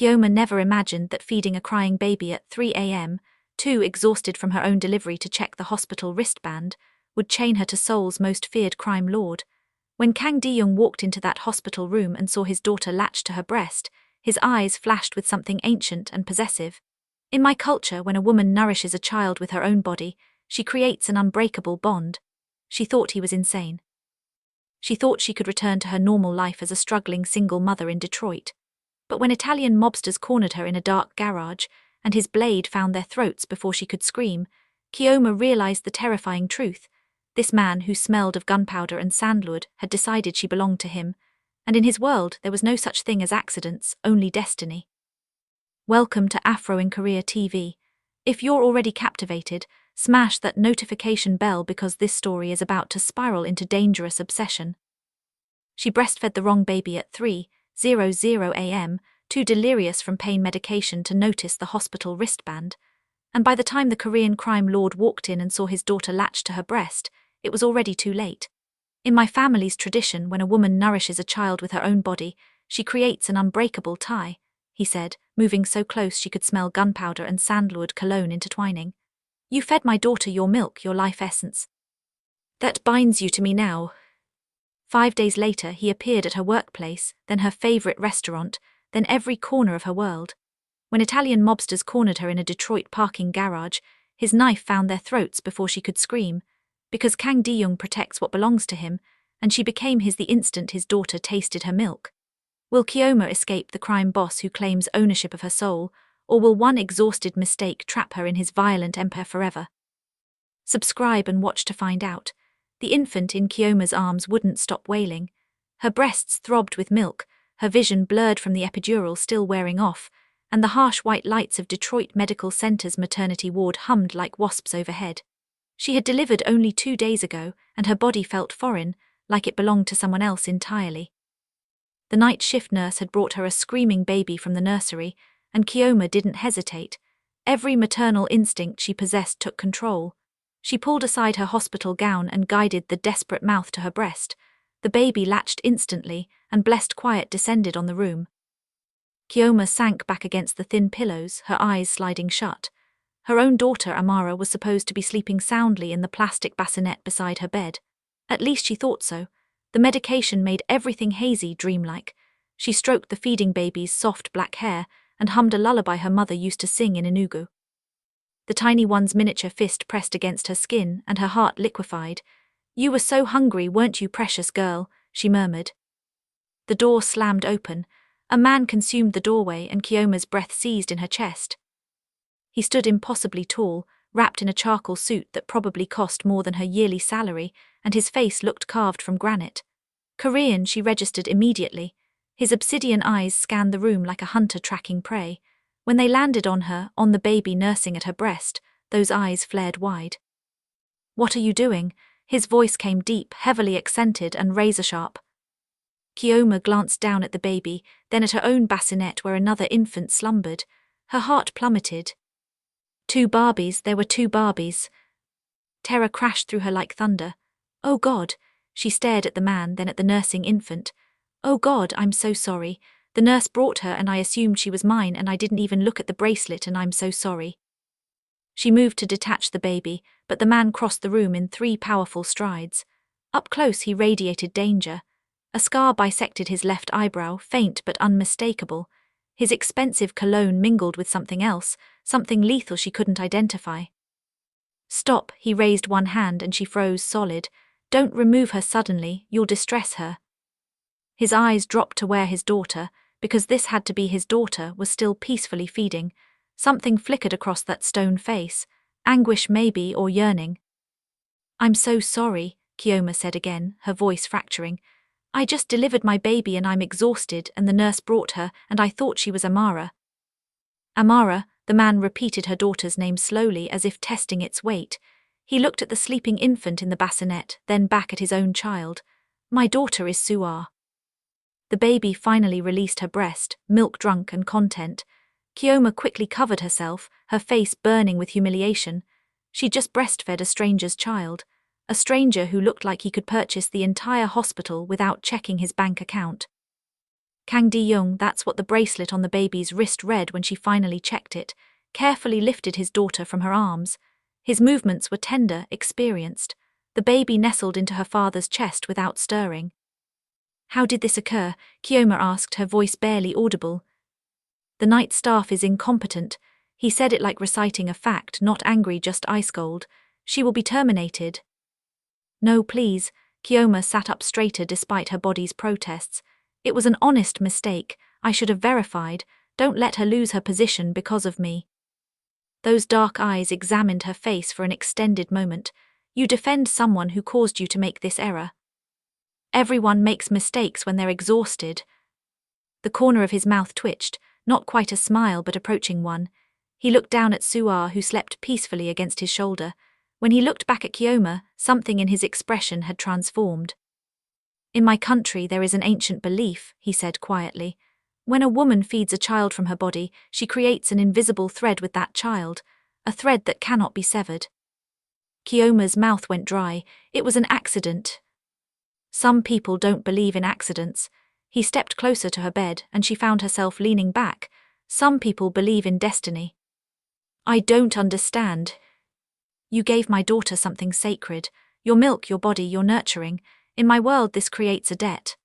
Chioma never imagined that feeding a crying baby at 3 a.m., too exhausted from her own delivery to check the hospital wristband, would chain her to Seoul's most feared crime lord. When Kang Dae-Jung walked into that hospital room and saw his daughter latched to her breast, his eyes flashed with something ancient and possessive. In my culture, when a woman nourishes a child with her own body, she creates an unbreakable bond. She thought he was insane. She thought she could return to her normal life as a struggling single mother in Detroit. But when Italian mobsters cornered her in a dark garage, and his blade found their throats before she could scream, Chioma realized the terrifying truth. This man who smelled of gunpowder and sandalwood had decided she belonged to him, and in his world there was no such thing as accidents, only destiny. Welcome to Afro in Korea TV. If you're already captivated, smash that notification bell because this story is about to spiral into dangerous obsession. She breastfed the wrong baby at 3:00 a.m., too delirious from pain medication to notice the hospital wristband, and by the time the Korean crime lord walked in and saw his daughter latched to her breast, it was already too late. In my family's tradition, when a woman nourishes a child with her own body, she creates an unbreakable tie, he said, moving so close she could smell gunpowder and sandalwood cologne intertwining. You fed my daughter your milk, your life essence. That binds you to me now. 5 days later, he appeared at her workplace, then her favorite restaurant, then every corner of her world. When Italian mobsters cornered her in a Detroit parking garage, his knife found their throats before she could scream, because Kang Dae-Jung protects what belongs to him, and she became his the instant his daughter tasted her milk. Will Chioma escape the crime boss who claims ownership of her soul, or will one exhausted mistake trap her in his violent empire forever? Subscribe and watch to find out. The infant in Chioma's arms wouldn't stop wailing. Her breasts throbbed with milk, her vision blurred from the epidural still wearing off, and the harsh white lights of Detroit Medical Center's maternity ward hummed like wasps overhead. She had delivered only 2 days ago, and her body felt foreign, like it belonged to someone else entirely. The night shift nurse had brought her a screaming baby from the nursery, and Chioma didn't hesitate. Every maternal instinct she possessed took control. She pulled aside her hospital gown and guided the desperate mouth to her breast. The baby latched instantly, and blessed quiet descended on the room. Chioma sank back against the thin pillows, her eyes sliding shut. Her own daughter, Amara, was supposed to be sleeping soundly in the plastic bassinet beside her bed. At least she thought so. The medication made everything hazy, dreamlike. She stroked the feeding baby's soft black hair and hummed a lullaby her mother used to sing in Enugu. The tiny one's miniature fist pressed against her skin, and her heart liquefied. "You were so hungry, weren't you, precious girl?" she murmured. The door slammed open. A man consumed the doorway, and Chioma's breath seized in her chest. He stood impossibly tall, wrapped in a charcoal suit that probably cost more than her yearly salary, and his face looked carved from granite. Korean, she registered immediately. His obsidian eyes scanned the room like a hunter tracking prey. When they landed on her, on the baby nursing at her breast, those eyes flared wide. "What are you doing?" His voice came deep, heavily accented and razor-sharp. Chioma glanced down at the baby, then at her own bassinet where another infant slumbered. Her heart plummeted. 2 Barbies, there were 2 Barbies. Terror crashed through her like thunder. "Oh God!" She stared at the man, then at the nursing infant. "Oh God, I'm so sorry. The nurse brought her and I assumed she was mine and I didn't even look at the bracelet and I'm so sorry." She moved to detach the baby, but the man crossed the room in 3 powerful strides. Up close he radiated danger. A scar bisected his left eyebrow, faint but unmistakable. His expensive cologne mingled with something else, something lethal she couldn't identify. "Stop," he raised one hand and she froze solid. "Don't remove her suddenly, you'll distress her." His eyes dropped to where his daughter, because this had to be his daughter, was still peacefully feeding. Something flickered across that stone face. Anguish maybe, or yearning. "I'm so sorry," Chioma said again, her voice fracturing. "I just delivered my baby and I'm exhausted and the nurse brought her and I thought she was Amara." "Amara," the man repeated her daughter's name slowly as if testing its weight. He looked at the sleeping infant in the bassinet, then back at his own child. "My daughter is Soo-Ah." The baby finally released her breast, milk-drunk and content. Chioma quickly covered herself, her face burning with humiliation. She'd just breastfed a stranger's child, a stranger who looked like he could purchase the entire hospital without checking his bank account. Kang Dae-Jung, that's what the bracelet on the baby's wrist read when she finally checked it, carefully lifted his daughter from her arms. His movements were tender, experienced. The baby nestled into her father's chest without stirring. How did this occur? Chioma asked, her voice barely audible. The night staff is incompetent. He said it like reciting a fact, not angry, just ice cold. She will be terminated. No, please. Chioma sat up straighter despite her body's protests. It was an honest mistake. I should have verified. Don't let her lose her position because of me. Those dark eyes examined her face for an extended moment. You defend someone who caused you to make this error. Everyone makes mistakes when they're exhausted. The corner of his mouth twitched, not quite a smile but approaching one. He looked down at Soo-Ah, who slept peacefully against his shoulder. When he looked back at Chioma, something in his expression had transformed. In my country there is an ancient belief, he said quietly. When a woman feeds a child from her body, she creates an invisible thread with that child, a thread that cannot be severed. Chioma's mouth went dry. It was an accident. Some people don't believe in accidents. He stepped closer to her bed and she found herself leaning back. Some people believe in destiny. I don't understand. You gave my daughter something sacred. Your milk, your body, your nurturing. In my world this creates a debt.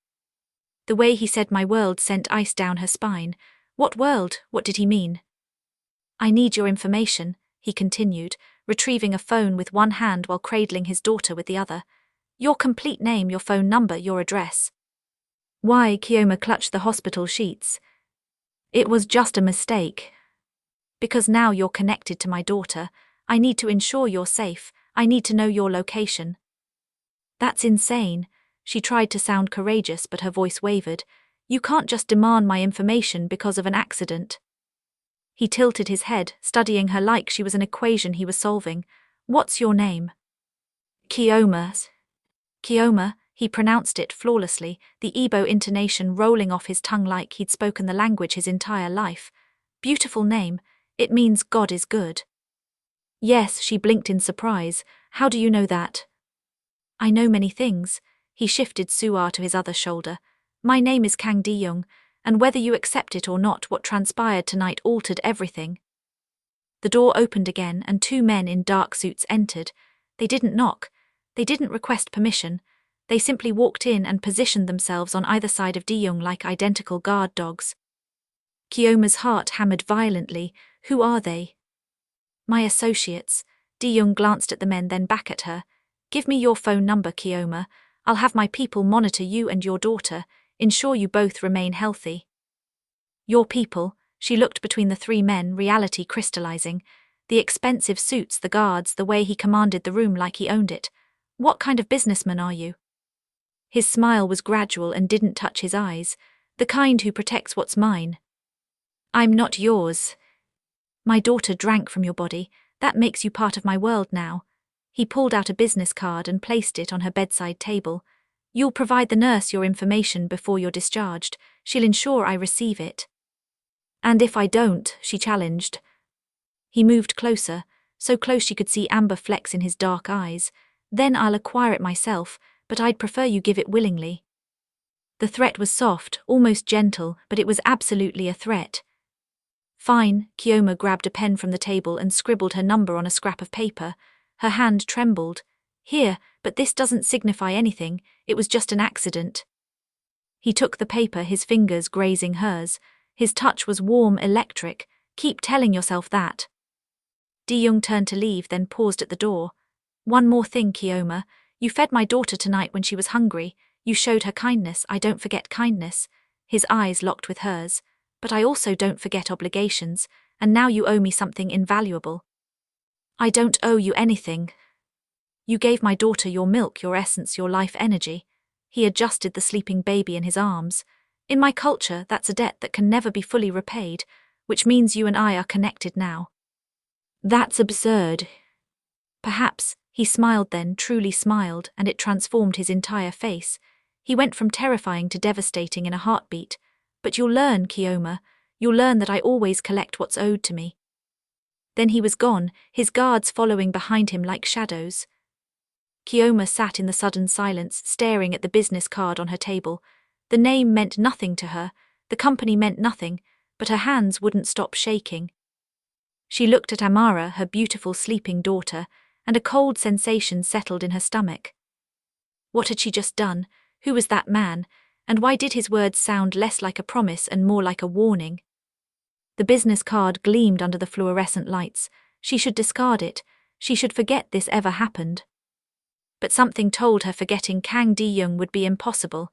The way he said my world sent ice down her spine. What world? What did he mean? I need your information, he continued, retrieving a phone with one hand while cradling his daughter with the other. Your complete name, your phone number, your address. Why? Chioma clutched the hospital sheets. It was just a mistake. Because now you're connected to my daughter, I need to ensure you're safe. I need to know your location. That's insane. She tried to sound courageous, but her voice wavered. You can't just demand my information because of an accident. He tilted his head, studying her like she was an equation he was solving. What's your name? Chioma. Chioma, he pronounced it flawlessly, the Igbo intonation rolling off his tongue like he'd spoken the language his entire life. Beautiful name. It means God is good. Yes, she blinked in surprise. How do you know that? I know many things. He shifted Soo-Ah to his other shoulder. My name is Kang Dae-Jung, and whether you accept it or not, what transpired tonight altered everything. The door opened again and two men in dark suits entered. They didn't knock. They didn't request permission. They simply walked in and positioned themselves on either side of Dae-Jung like identical guard dogs. Chioma's heart hammered violently. Who are they? My associates. Dae-Jung glanced at the men, then back at her. Give me your phone number, Chioma. I'll have my people monitor you and your daughter, ensure you both remain healthy. Your people? She looked between the three men, reality crystallizing. The expensive suits, the guards, the way he commanded the room like he owned it. What kind of businessman are you? His smile was gradual and didn't touch his eyes. The kind who protects what's mine. I'm not yours. My daughter drank from your body. That makes you part of my world now. He pulled out a business card and placed it on her bedside table. You'll provide the nurse your information before you're discharged. She'll ensure I receive it. And if I don't, she challenged. He moved closer, so close she could see amber flecks in his dark eyes. Then I'll acquire it myself, but I'd prefer you give it willingly. The threat was soft, almost gentle, but it was absolutely a threat. Fine. Chioma grabbed a pen from the table and scribbled her number on a scrap of paper. Her hand trembled. Here, but this doesn't signify anything. It was just an accident. He took the paper, his fingers grazing hers. His touch was warm, electric. Keep telling yourself that. Dae-Jung turned to leave, then paused at the door. One more thing, Chioma. You fed my daughter tonight when she was hungry. You showed her kindness. I don't forget kindness. His eyes locked with hers. But I also don't forget obligations, and now you owe me something invaluable. I don't owe you anything. You gave my daughter your milk, your essence, your life energy. He adjusted the sleeping baby in his arms. In my culture, that's a debt that can never be fully repaid, which means you and I are connected now. That's absurd. Perhaps. He smiled then, truly smiled, and it transformed his entire face. He went from terrifying to devastating in a heartbeat. But you'll learn, Chioma. You'll learn that I always collect what's owed to me. Then he was gone, his guards following behind him like shadows. Chioma sat in the sudden silence, staring at the business card on her table. The name meant nothing to her. The company meant nothing, but her hands wouldn't stop shaking. She looked at Amara, her beautiful sleeping daughter, and a cold sensation settled in her stomach. What had she just done? Who was that man? And why did his words sound less like a promise and more like a warning? The business card gleamed under the fluorescent lights. She should discard it. She should forget this ever happened. But something told her forgetting Kang Dae-Jung would be impossible.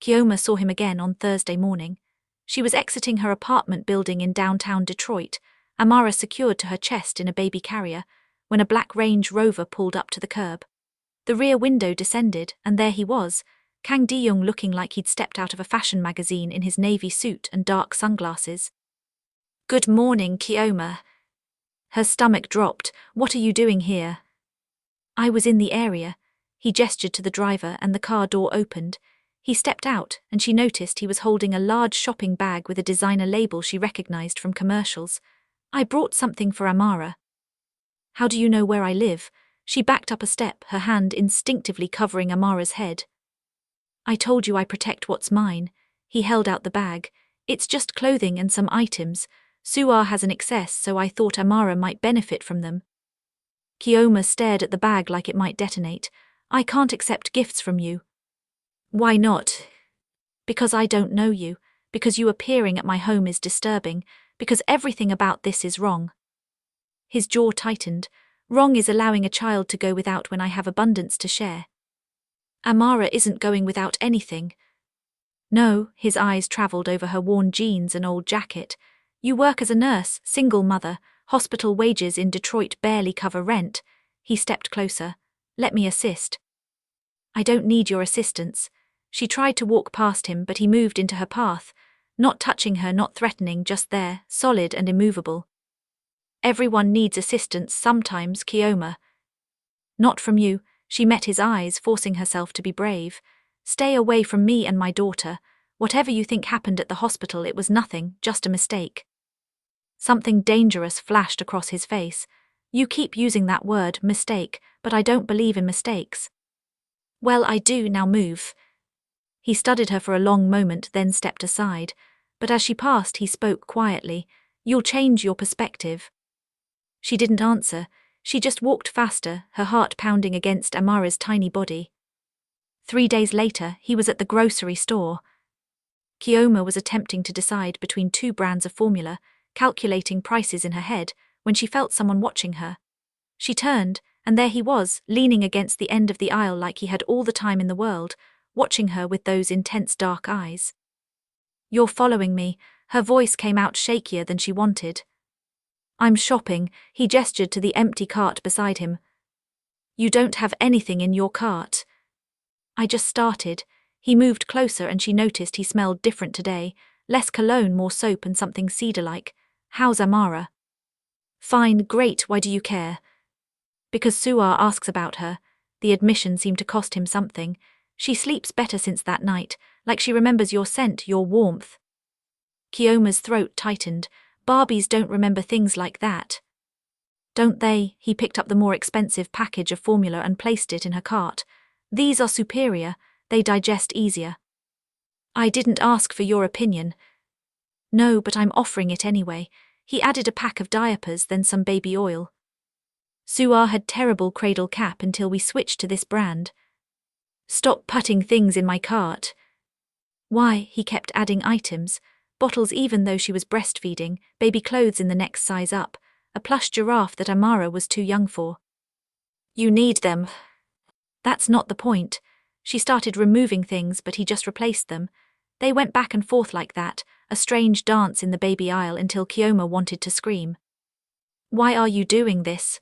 Chioma saw him again on Thursday morning. She was exiting her apartment building in downtown Detroit, Amara secured to her chest in a baby carrier, when a black Range Rover pulled up to the curb. The rear window descended, and there he was, Kang Dae-Jung looking like he'd stepped out of a fashion magazine in his navy suit and dark sunglasses. "Good morning, Chioma." Her stomach dropped. "What are you doing here?" "I was in the area." He gestured to the driver and the car door opened. He stepped out and she noticed he was holding a large shopping bag with a designer label she recognized from commercials. "I brought something for Amara." "How do you know where I live?" She backed up a step, her hand instinctively covering Amara's head. "I told you I protect what's mine." He held out the bag. "It's just clothing and some items. Soo-Ah has an excess, so I thought Amara might benefit from them." Chioma stared at the bag like it might detonate. "I can't accept gifts from you." "Why not?" "Because I don't know you. Because you appearing at my home is disturbing. Because everything about this is wrong." His jaw tightened. "Wrong is allowing a child to go without when I have abundance to share." "Amara isn't going without anything." "No," his eyes traveled over her worn jeans and old jacket. "You work as a nurse, single mother, hospital wages in Detroit barely cover rent." He stepped closer. "Let me assist." "I don't need your assistance." She tried to walk past him, but he moved into her path, not touching her, not threatening, just there, solid and immovable. "Everyone needs assistance sometimes, Chioma." "Not from you." She met his eyes, forcing herself to be brave. "Stay away from me and my daughter. Whatever you think happened at the hospital, it was nothing, just a mistake." Something dangerous flashed across his face. "You keep using that word, mistake, but I don't believe in mistakes." "Well, I do, now move." He studied her for a long moment, then stepped aside. But as she passed, he spoke quietly. "You'll change your perspective." She didn't answer. She just walked faster, her heart pounding against Amara's tiny body. 3 days later, he was at the grocery store. Chioma was attempting to decide between 2 brands of formula, calculating prices in her head, when she felt someone watching her. She turned, and there he was, leaning against the end of the aisle like he had all the time in the world, watching her with those intense dark eyes. "You're following me." Her voice came out shakier than she wanted. "I'm shopping." He gestured to the empty cart beside him. "You don't have anything in your cart." "I just started." He moved closer and she noticed he smelled different today, less cologne, more soap and something cedar-like. "How's Amara?" "Fine, great, why do you care?" "Because Soo-Ah asks about her." The admission seemed to cost him something. "She sleeps better since that night, like she remembers your scent, your warmth." Chioma's throat tightened. "Barbies don't remember things like that." "Don't they?" He picked up the more expensive package of formula and placed it in her cart. "These are superior, they digest easier." "I didn't ask for your opinion." "No, but I'm offering it anyway." He added a pack of diapers, then some baby oil. "Soo-Ah had terrible cradle cap until we switched to this brand." "Stop putting things in my cart." "Why?" He kept adding items. Bottles even though she was breastfeeding, baby clothes in the next size up, a plush giraffe that Amara was too young for. "You need them." "That's not the point." She started removing things, but he just replaced them. They went back and forth like that, a strange dance in the baby aisle until Chioma wanted to scream. "Why are you doing this?"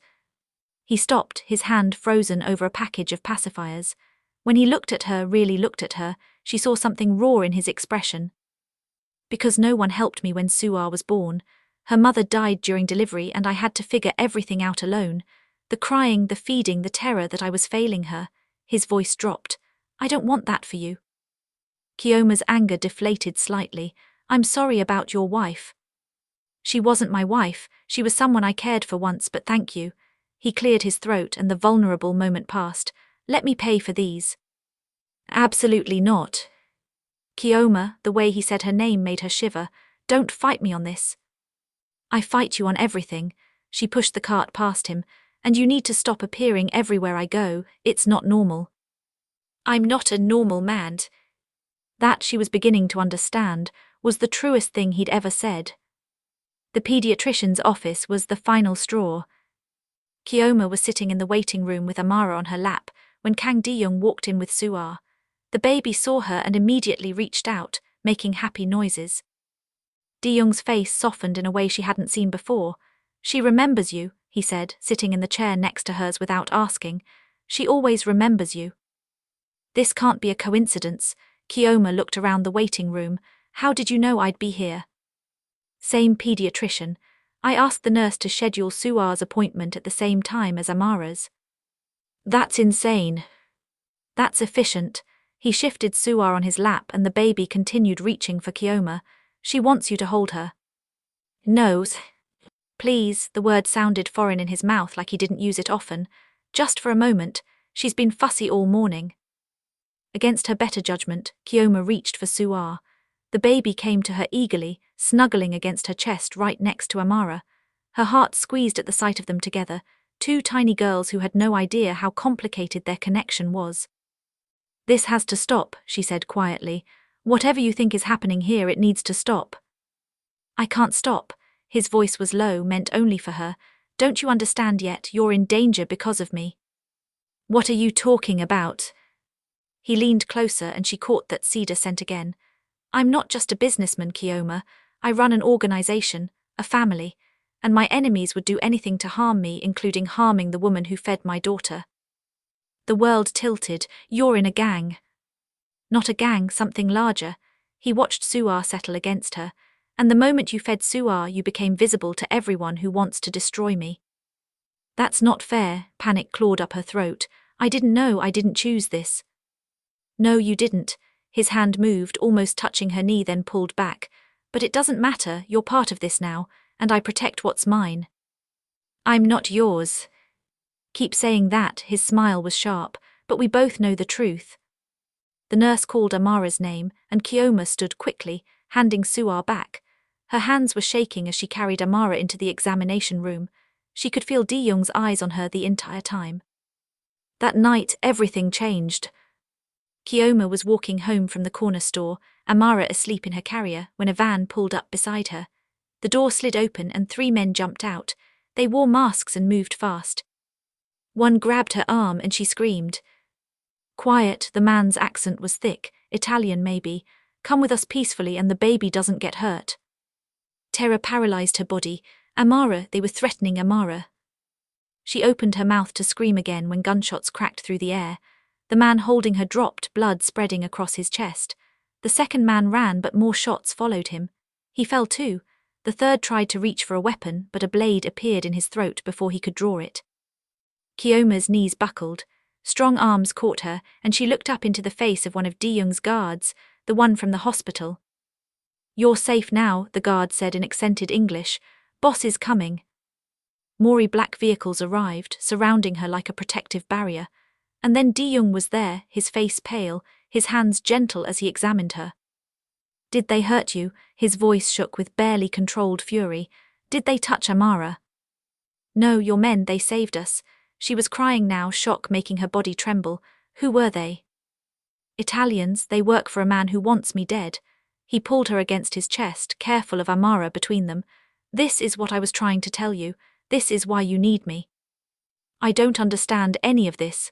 He stopped, his hand frozen over a package of pacifiers. When he looked at her, really looked at her, she saw something raw in his expression. "Because no one helped me when Soo-Ah was born. Her mother died during delivery and I had to figure everything out alone. The crying, the feeding, the terror that I was failing her." His voice dropped. "I don't want that for you." Chioma's anger deflated slightly. "I'm sorry about your wife." "She wasn't my wife, she was someone I cared for once, but thank you." He cleared his throat and the vulnerable moment passed. "Let me pay for these." "Absolutely not." Chioma, the way he said her name made her shiver. Don't fight me on this. I fight you on everything. She pushed the cart past him. And you need to stop appearing everywhere I go. It's not normal. I'm not a normal man. That, she was beginning to understand, was the truest thing he'd ever said. The pediatrician's office was the final straw. Chioma was sitting in the waiting room with Amara on her lap when Kang Dae-Jung walked in with Soo-Ah. The baby saw her and immediately reached out, making happy noises. Dae-Jung's face softened in a way she hadn't seen before. She remembers you, he said, sitting in the chair next to hers without asking. She always remembers you. This can't be a coincidence. Chioma looked around the waiting room. How did you know I'd be here? Same pediatrician. I asked the nurse to schedule Soo-Ah's appointment at the same time as Amara's. That's insane. That's efficient. He shifted Soo-Ah on his lap and the baby continued reaching for Chioma. She wants you to hold her. No. Please, the word sounded foreign in his mouth like he didn't use it often. Just for a moment. She's been fussy all morning. Against her better judgment, Chioma reached for Soo-Ah. The baby came to her eagerly, snuggling against her chest right next to Amara. Her heart squeezed at the sight of them together, two tiny girls who had no idea how complicated their connection was. This has to stop, she said quietly. Whatever you think is happening here, it needs to stop. I can't stop. His voice was low, meant only for her. Don't you understand yet? You're in danger because of me. What are you talking about? He leaned closer and she caught that cedar scent again. I'm not just a businessman, Chioma. I run an organization, a family, and my enemies would do anything to harm me, including harming the woman who fed my daughter. The world tilted. You're in a gang. Not a gang, something larger. He watched Soo-Ah settle against her. And the moment you fed Soo-Ah, you became visible to everyone who wants to destroy me. That's not fair, panic clawed up her throat. I didn't know, I didn't choose this. No, you didn't. His hand moved, almost touching her knee, then pulled back. But it doesn't matter, you're part of this now, and I protect what's mine. I'm not yours. Keep saying that, his smile was sharp, but we both know the truth. The nurse called Amara's name, and Chioma stood quickly, handing Soo-Ah back. Her hands were shaking as she carried Amara into the examination room. She could feel Dae-Jung's eyes on her the entire time. That night, everything changed. Chioma was walking home from the corner store, Amara asleep in her carrier, when a van pulled up beside her. The door slid open and 3 men jumped out. They wore masks and moved fast. One grabbed her arm and she screamed. Quiet, the man's accent was thick, Italian maybe. Come with us peacefully and the baby doesn't get hurt. Terror paralyzed her body. Amara, they were threatening Amara. She opened her mouth to scream again when gunshots cracked through the air. The man holding her dropped, blood spreading across his chest. The second man ran, but more shots followed him. He fell too. The third tried to reach for a weapon, but a blade appeared in his throat before he could draw it. Chioma's knees buckled. Strong arms caught her, and she looked up into the face of one of Dae-Jung's guards, the one from the hospital. You're safe now, the guard said in accented English. Boss is coming. More black vehicles arrived, surrounding her like a protective barrier. And then Dae-Jung was there, his face pale, his hands gentle as he examined her. Did they hurt you? His voice shook with barely controlled fury. Did they touch Amara? No, your men, they saved us. She was crying now, shock making her body tremble. Who were they? Italians, they work for a man who wants me dead. He pulled her against his chest, careful of Amara between them. This is what I was trying to tell you. This is why you need me. I don't understand any of this.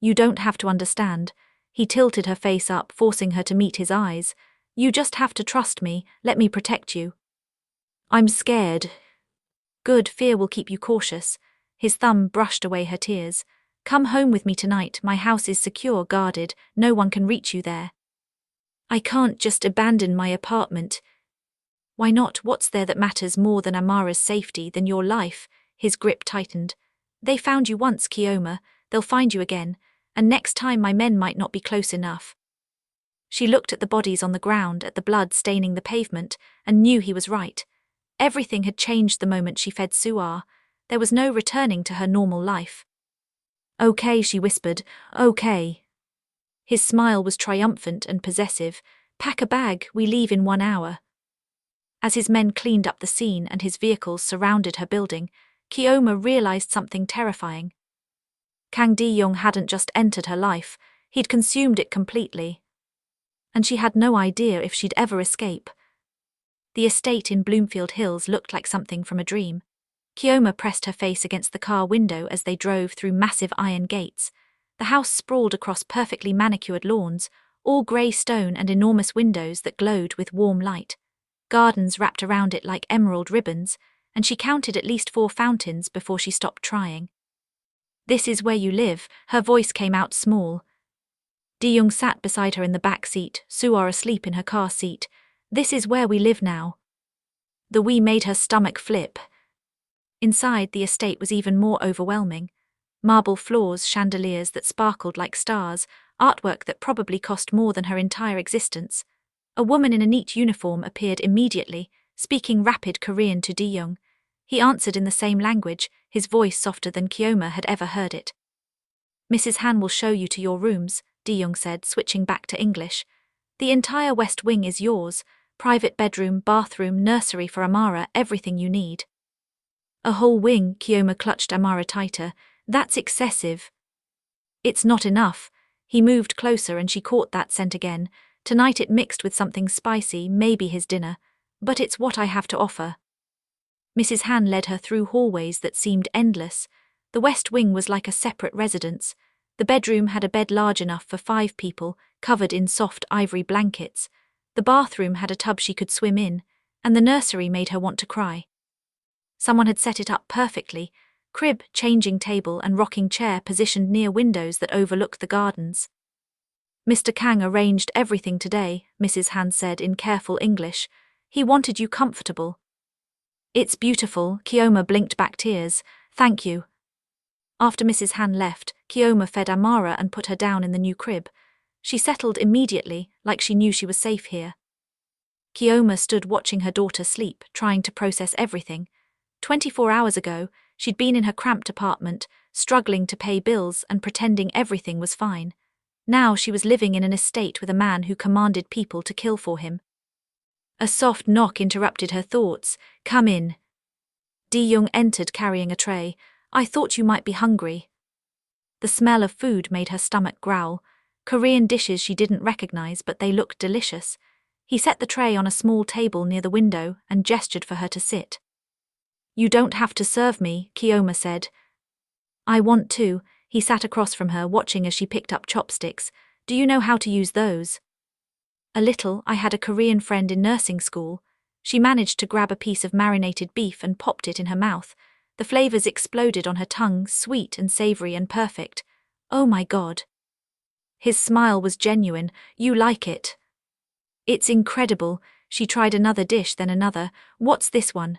You don't have to understand. He tilted her face up, forcing her to meet his eyes. You just have to trust me, let me protect you. I'm scared. Good, fear will keep you cautious. His thumb brushed away her tears. Come home with me tonight, my house is secure, guarded, no one can reach you there. I can't just abandon my apartment. Why not? What's there that matters more than Amara's safety, than your life? His grip tightened. They found you once, Chioma, they'll find you again, and next time my men might not be close enough. She looked at the bodies on the ground, at the blood staining the pavement, and knew he was right. Everything had changed the moment she fed Soo-Ah. There was no returning to her normal life. Okay, she whispered, okay. His smile was triumphant and possessive. Pack a bag, we leave in 1 hour. As his men cleaned up the scene and his vehicles surrounded her building, Chioma realized something terrifying. Kang Dae-Jung hadn't just entered her life, he'd consumed it completely. And she had no idea if she'd ever escape. The estate in Bloomfield Hills looked like something from a dream. Chioma pressed her face against the car window as they drove through massive iron gates. The house sprawled across perfectly manicured lawns, all grey stone and enormous windows that glowed with warm light. Gardens wrapped around it like emerald ribbons, and she counted at least 4 fountains before she stopped trying. "This is where you live," her voice came out small. Dae-Jung sat beside her in the back seat, Soo-Ah asleep in her car seat. "This is where we live now." The "we" made her stomach flip. Inside, the estate was even more overwhelming. Marble floors, chandeliers that sparkled like stars, artwork that probably cost more than her entire existence. A woman in a neat uniform appeared immediately, speaking rapid Korean to Dae-Jung. He answered in the same language, his voice softer than Chioma had ever heard it. "Mrs. Han will show you to your rooms," Dae-Jung said, switching back to English. "The entire west wing is yours. Private bedroom, bathroom, nursery for Amara, everything you need." "A whole wing," Chioma clutched Amara tighter. "That's excessive." "It's not enough." He moved closer and she caught that scent again. Tonight it mixed with something spicy, maybe his dinner. "But it's what I have to offer." Mrs. Han led her through hallways that seemed endless. The west wing was like a separate residence. The bedroom had a bed large enough for 5 people, covered in soft ivory blankets. The bathroom had a tub she could swim in, and the nursery made her want to cry. Someone had set it up perfectly: crib, changing table and rocking chair positioned near windows that overlooked the gardens. "Mr. Kang arranged everything today," Mrs. Han said in careful English. "He wanted you comfortable." "It's beautiful," Chioma blinked back tears. "Thank you." After Mrs. Han left, Chioma fed Amara and put her down in the new crib. She settled immediately, like she knew she was safe here. Chioma stood watching her daughter sleep, trying to process everything. 24 hours ago, she'd been in her cramped apartment, struggling to pay bills and pretending everything was fine. Now she was living in an estate with a man who commanded people to kill for him. A soft knock interrupted her thoughts. "Come in." Dae-Jung entered carrying a tray. "I thought you might be hungry." The smell of food made her stomach growl. Korean dishes she didn't recognize, but they looked delicious. He set the tray on a small table near the window and gestured for her to sit. "You don't have to serve me," Chioma said. "I want to." He sat across from her, watching as she picked up chopsticks. "Do you know how to use those?" "A little. I had a Korean friend in nursing school." She managed to grab a piece of marinated beef and popped it in her mouth. The flavors exploded on her tongue, sweet and savory and perfect. "Oh my God." His smile was genuine. "You like it?" "It's incredible." She tried another dish, then another. "What's this one?"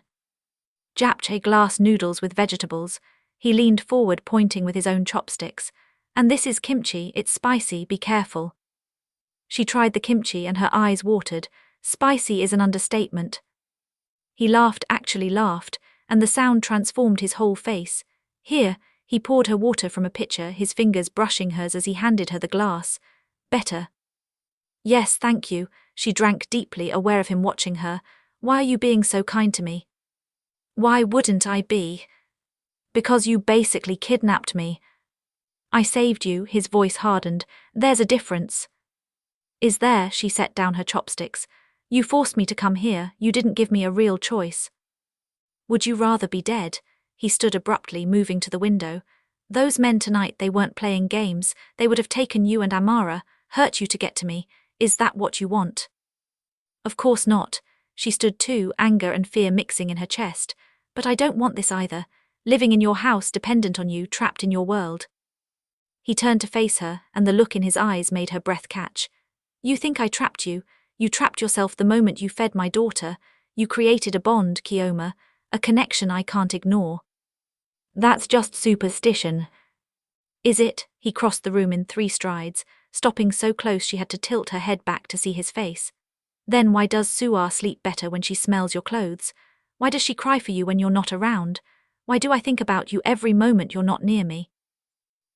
"Japchae glass noodles with vegetables." He leaned forward, pointing with his own chopsticks. "And this is kimchi. It's spicy, be careful." She tried the kimchi and her eyes watered. "Spicy is an understatement." He laughed, actually laughed, and the sound transformed his whole face. "Here." He poured her water from a pitcher, his fingers brushing hers as he handed her the glass. "Better?" "Yes, thank you." She drank deeply, aware of him watching her. "Why are you being so kind to me?" "Why wouldn't I be?" "Because you basically kidnapped me." "I saved you." His voice hardened. "There's a difference." "Is there?" She set down her chopsticks. "You forced me to come here. You didn't give me a real choice." "Would you rather be dead?" He stood abruptly, moving to the window. "Those men tonight, they weren't playing games. They would have taken you and Amara, hurt you to get to me. Is that what you want?" "Of course not." She stood too, anger and fear mixing in her chest. "But I don't want this either. Living in your house, dependent on you, trapped in your world." He turned to face her, and the look in his eyes made her breath catch. "You think I trapped you? You trapped yourself the moment you fed my daughter. You created a bond, Chioma, a connection I can't ignore." "That's just superstition." "Is it?" He crossed the room in 3 strides, stopping so close she had to tilt her head back to see his face. "Then why does Soo-Ah sleep better when she smells your clothes? Why does she cry for you when you're not around? Why do I think about you every moment you're not near me?"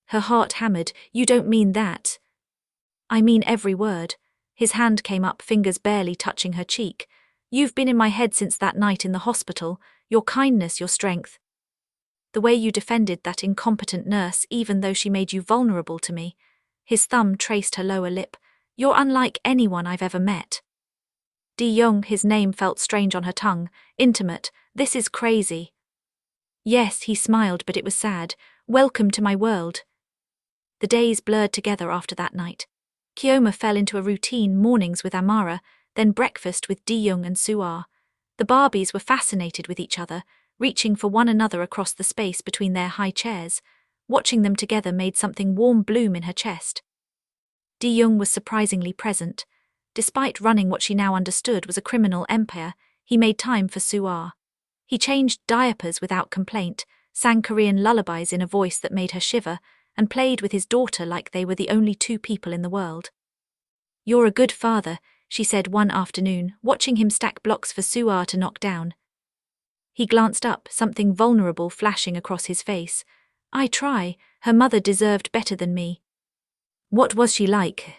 Her heart hammered. "You don't mean that." "I mean every word." His hand came up, fingers barely touching her cheek. You've been in my head since that night in the hospital, your kindness, your strength. The way you defended that incompetent nurse even though she made you vulnerable to me. His thumb traced her lower lip. You're unlike anyone I've ever met. Dae-Jung, his name felt strange on her tongue. Intimate, this is crazy. Yes, he smiled, but it was sad. Welcome to my world. The days blurred together after that night. Chioma fell into a routine, mornings with Amara, then breakfast with Dae-Jung and Soo-Ah. The Barbies were fascinated with each other, reaching for one another across the space between their high chairs. Watching them together made something warm bloom in her chest. Dae-Jung was surprisingly present. Despite running what she now understood was a criminal empire, he made time for Soo-Ah. He changed diapers without complaint, sang Korean lullabies in a voice that made her shiver, and played with his daughter like they were the only two people in the world. You're a good father, she said one afternoon, watching him stack blocks for Soo-Ah to knock down. He glanced up, something vulnerable flashing across his face. I try, her mother deserved better than me. What was she like?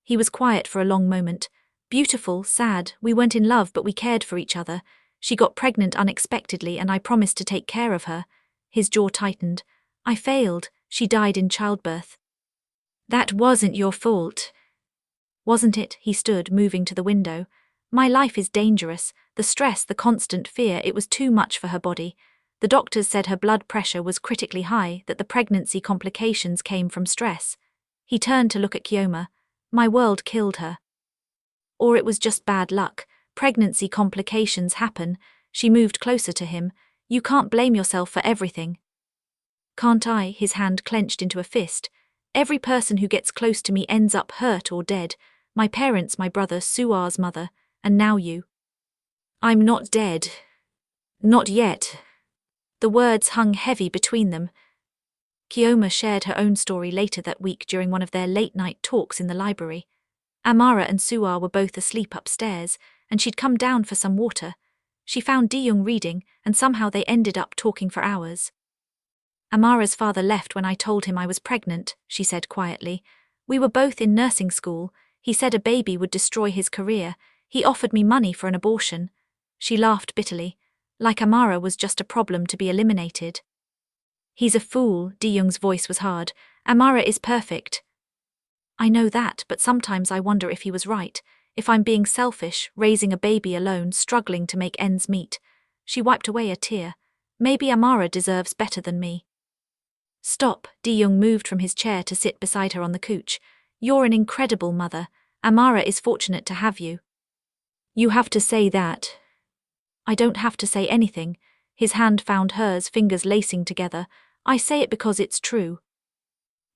He was quiet for a long moment. Beautiful, sad, we weren't in love but we cared for each other. She got pregnant unexpectedly and I promised to take care of her. His jaw tightened. I failed, she died in childbirth. That wasn't your fault. Wasn't it? He stood, moving to the window. My life is dangerous, the stress, the constant fear, it was too much for her body. The doctors said her blood pressure was critically high, that the pregnancy complications came from stress. He turned to look at Chioma. My world killed her. Or it was just bad luck. Pregnancy complications happen. She moved closer to him. You can't blame yourself for everything. Can't I? His hand clenched into a fist. Every person who gets close to me ends up hurt or dead. My parents, my brother, Soo-Ah's mother, and now you. I'm not dead. Not yet. The words hung heavy between them. Chioma shared her own story later that week during one of their late-night talks in the library. Amara and Soo-Ah were both asleep upstairs, and she'd come down for some water. She found Dae-Jung reading, and somehow they ended up talking for hours. Amara's father left when I told him I was pregnant, she said quietly. We were both in nursing school. He said a baby would destroy his career. He offered me money for an abortion. She laughed bitterly. Like Amara was just a problem to be eliminated. He's a fool, Dae-Jung's voice was hard. Amara is perfect. I know that, but sometimes I wonder if he was right. If I'm being selfish, raising a baby alone, struggling to make ends meet. She wiped away a tear. Maybe Amara deserves better than me. Stop, Dae-Jung moved from his chair to sit beside her on the couch. You're an incredible mother. Amara is fortunate to have you. You have to say that. I don't have to say anything. His hand found hers, fingers lacing together. I say it because it's true.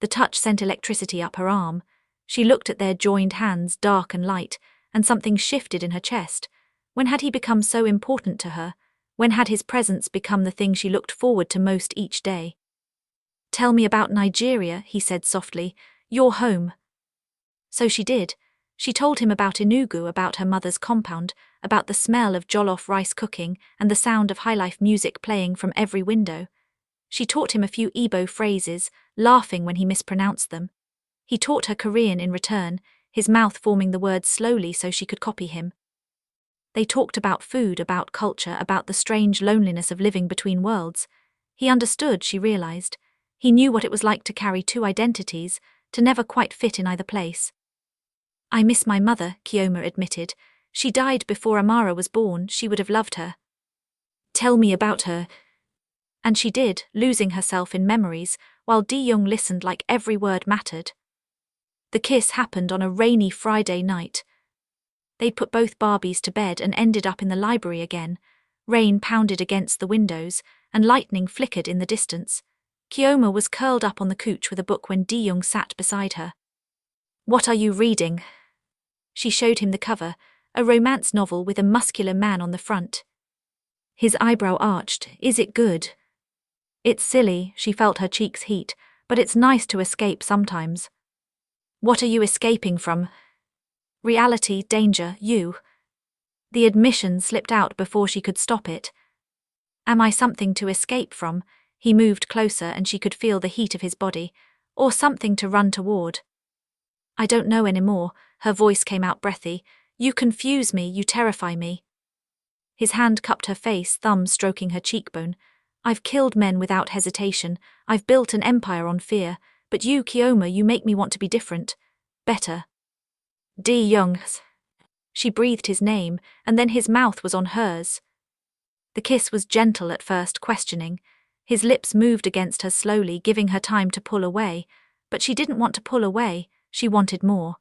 The touch sent electricity up her arm. She looked at their joined hands, dark and light, and something shifted in her chest. When had he become so important to her? When had his presence become the thing she looked forward to most each day? Tell me about Nigeria, he said softly. You're home. So she did. She told him about Enugu, about her mother's compound, about the smell of jollof rice cooking and the sound of highlife music playing from every window. She taught him a few Igbo phrases, laughing when he mispronounced them. He taught her Korean in return, his mouth forming the words slowly so she could copy him. They talked about food, about culture, about the strange loneliness of living between worlds. He understood, she realized. He knew what it was like to carry two identities, to never quite fit in either place. I miss my mother, Chioma admitted. She died before Amara was born. She would have loved her. Tell me about her. And she did, losing herself in memories, while Dae-Jung listened like every word mattered. The kiss happened on a rainy Friday night. They'd put both Barbies to bed and ended up in the library again. Rain pounded against the windows, and lightning flickered in the distance. Chioma was curled up on the couch with a book when Dae-Jung sat beside her. What are you reading? She showed him the cover, a romance novel with a muscular man on the front. His eyebrow arched. Is it good? It's silly, she felt her cheeks heat, but it's nice to escape sometimes. What are you escaping from? Reality, danger, you. The admission slipped out before she could stop it. Am I something to escape from? He moved closer and she could feel the heat of his body. Or something to run toward? I don't know anymore. Her voice came out breathy. You confuse me, you terrify me. His hand cupped her face, thumb stroking her cheekbone. I've killed men without hesitation. I've built an empire on fear. But you, Chioma, you make me want to be different. Better. Dae-Jung. She breathed his name, and then his mouth was on hers. The kiss was gentle at first, questioning. His lips moved against her slowly, giving her time to pull away. But she didn't want to pull away, she wanted more.